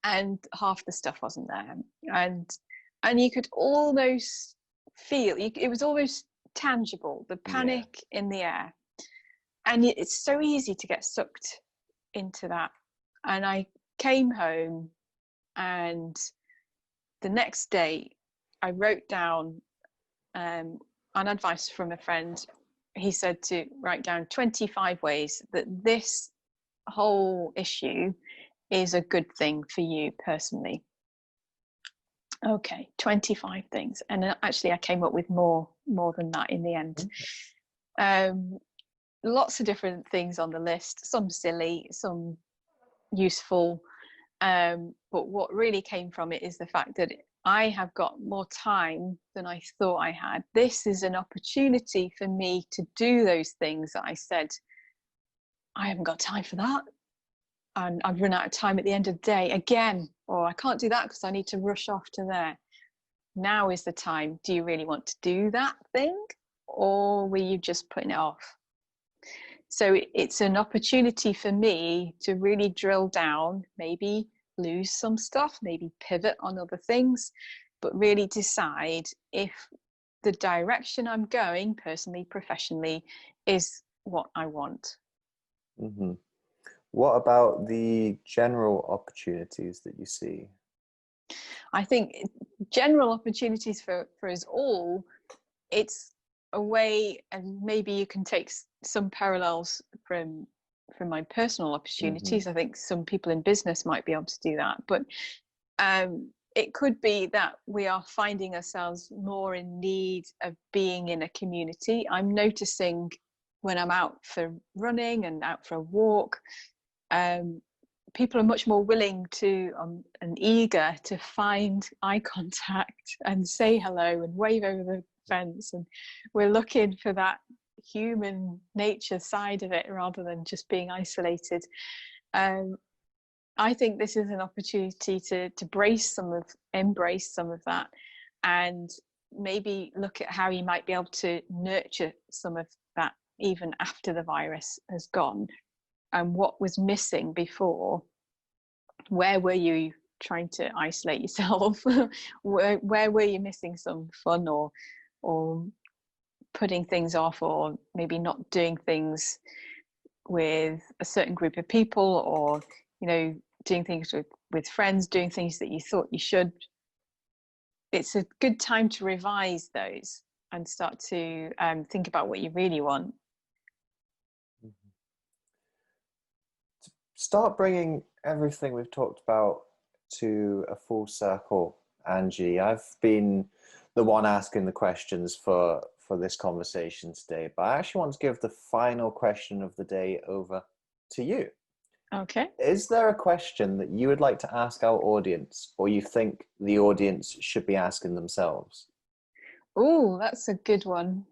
And half the stuff wasn't there. And you could almost feel, it was almost tangible, the panic in the air. And it's so easy to get sucked into that. And I came home, and the next day I wrote down, on advice from a friend, he said to write down 25 ways that this whole issue is a good thing for you personally. Okay, 25 things. And actually I came up with more than that in the end. Lots of different things on the list, some silly, some useful. But what really came from it is the fact that I have got more time than I thought I had. This is an opportunity for me to do those things that I said, I haven't got time for that. and I've run out of time at the end of the day again, or I can't do that because I need to rush off to there. Now is the time. Do you really want to do that thing, or were you just putting it off? So it's an opportunity for me to really drill down, maybe lose some stuff, maybe pivot on other things, but really decide if the direction I'm going personally, professionally, is what I want. Mm-hmm. What about the general opportunities that you see? I think general opportunities for us all, it's a way, and maybe you can take some parallels from my personal opportunities. Mm-hmm. I think some people in business might be able to do that, but it could be that we are finding ourselves more in need of being in a community. I'm noticing when I'm out for running and out for a walk, people are much more willing to and eager to find eye contact and say hello and wave over the fence, and we're looking for that human nature side of it rather than just being isolated. I think this is an opportunity to embrace some of that, and maybe look at how you might be able to nurture some of that even after the virus has gone. And what was missing before? Where were you trying to isolate yourself? where were you missing some fun, or putting things off, or maybe not doing things with a certain group of people, or doing things with friends, doing things that you thought you should? It's a good time to revise those and start to think about what you really want. Start bringing everything we've talked about to a full circle, Angie. I've been the one asking the questions for this conversation today, but I actually want to give the final question of the day over to you. Okay. Is there a question that you would like to ask our audience, or you think the audience should be asking themselves? Oh, that's a good one.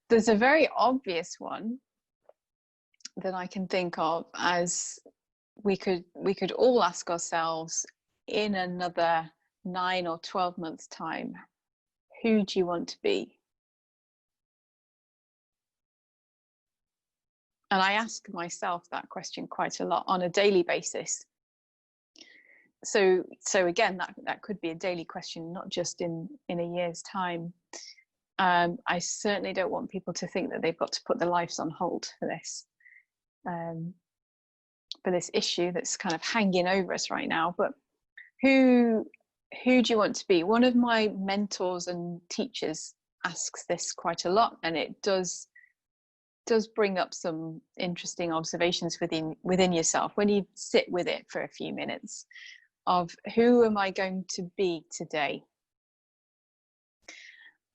There's a very obvious one that I can think of, as we could all ask ourselves in another 9 or 12 months' time, who do you want to be? And I ask myself that question quite a lot on a daily basis. So again, that could be a daily question, not just in a year's time. I certainly don't want people to think that they've got to put their lives on hold for this issue that's kind of hanging over us right now. But who do you want to be? One of my mentors and teachers asks this quite a lot, and it does bring up some interesting observations within yourself when you sit with it for a few minutes, of who am I going to be today?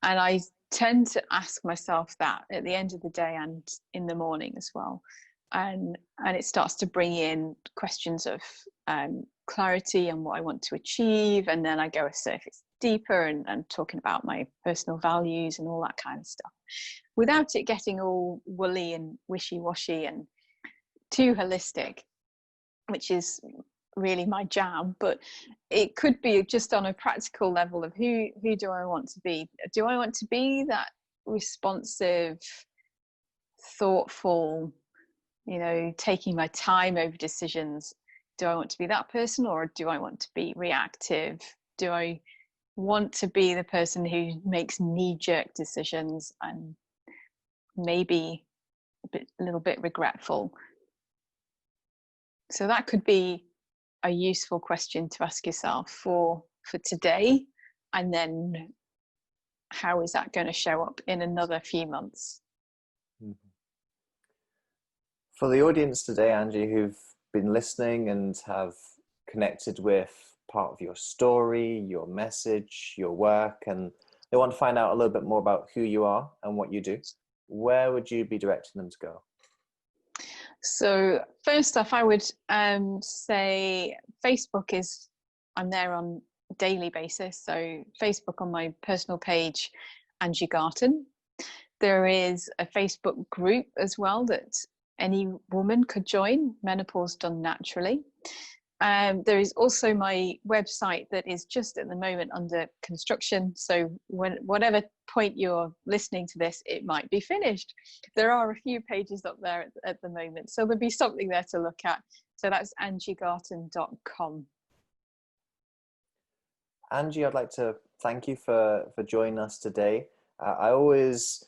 And I tend to ask myself that at the end of the day and in the morning as well. And it starts to bring in questions of clarity and what I want to achieve. And then I go a surface deeper and talking about my personal values and all that kind of stuff, without it getting all woolly and wishy-washy and too holistic, which is really my jam. But it could be just on a practical level of who do I want to be? Do I want to be that responsive, thoughtful, taking my time over decisions? Do I want to be that person, or do I want to be reactive? Do I want to be the person who makes knee-jerk decisions and maybe a little bit regretful? So that could be a useful question to ask yourself for today, and then how is that going to show up in another few months? For the audience today, Angie, who've been listening and have connected with part of your story, your message, your work, and they want to find out a little bit more about who you are and what you do, where would you be directing them to go? So first off, I would say Facebook I'm there on a daily basis. So Facebook, on my personal page, Angie Garton. There is a Facebook group as well that any woman could join, Menopause Done Naturally. There is also my website that is just at the moment under construction. So whatever point you're listening to this, it might be finished. There are a few pages up there at the moment. So there'll be something there to look at. So that's angiegarton.com. Angie, I'd like to thank you for joining us today. I always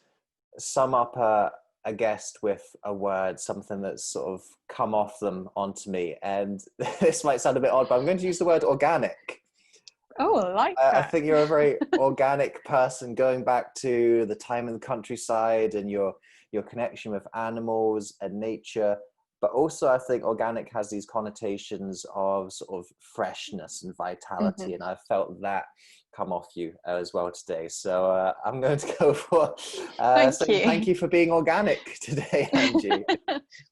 sum up a guest with a word, something that's sort of come off them onto me. And this might sound a bit odd, but I'm going to use the word organic. Oh, I like that. I think you're a very organic person, going back to the time in the countryside and your connection with animals and nature. But also I think organic has these connotations of sort of freshness and vitality. Mm-hmm. And I felt that come off you as well today. So I'm going to go for thank you for being organic today, Angie.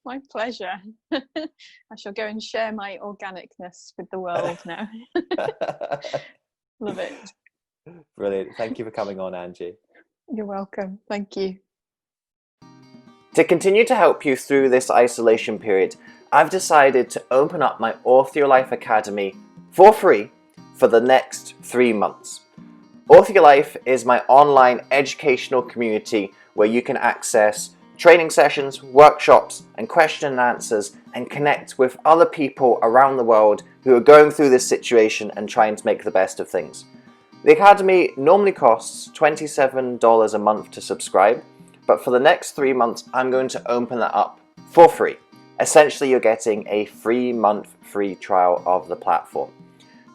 My pleasure. I shall go and share my organicness with the world now. Love it. Brilliant. Thank you for coming on, Angie. You're welcome. Thank you. To continue to help you through this isolation period, I've decided to open up my Author Your Life Academy for free for the next 3 months. Author Your Life is my online educational community where you can access training sessions, workshops, and question and answers, and connect with other people around the world who are going through this situation and trying to make the best of things. The Academy normally costs $27 a month to subscribe, but for the next 3 months, I'm going to open that up for free. Essentially, you're getting a 3-month free trial of the platform.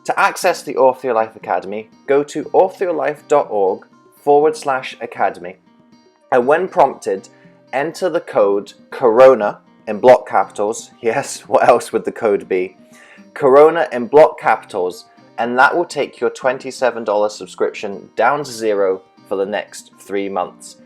To access the Author Your Life Academy, go to authoryourlife.org/academy, and when prompted, enter the code CORONA in block capitals. Yes, what else would the code be? CORONA in block capitals, and that will take your $27 subscription down to zero for the next 3 months.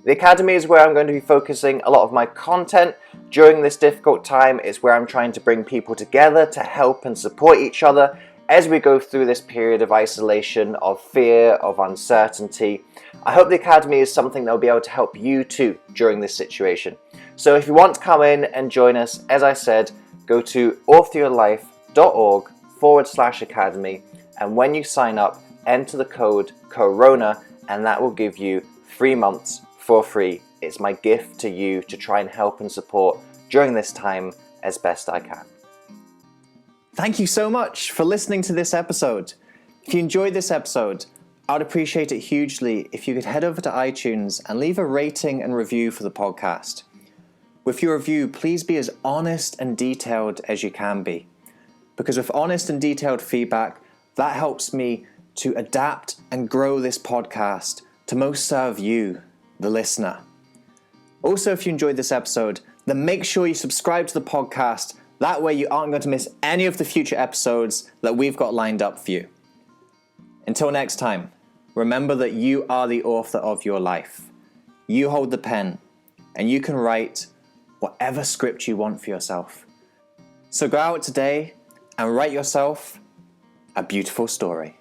The Academy is where I'm going to be focusing a lot of my content during this difficult time. It's where I'm trying to bring people together to help and support each other as we go through this period of isolation, of fear, of uncertainty. I hope the Academy is something that will be able to help you too during this situation. So if you want to come in and join us, as I said, go to authoryourlife.org/academy, and when you sign up, enter the code CORONA, and that will give you 3 months for free. It's my gift to you to try and help and support during this time as best I can. Thank you so much for listening to this episode. If you enjoyed this episode, I'd appreciate it hugely if you could head over to iTunes and leave a rating and review for the podcast. With your review, please be as honest and detailed as you can be, because with honest and detailed feedback, that helps me to adapt and grow this podcast to most serve you, the listener. Also, if you enjoyed this episode, then make sure you subscribe to the podcast. That way you aren't going to miss any of the future episodes that we've got lined up for you. Until next time, remember that you are the author of your life. You hold the pen, and you can write whatever script you want for yourself. So go out today and write yourself a beautiful story.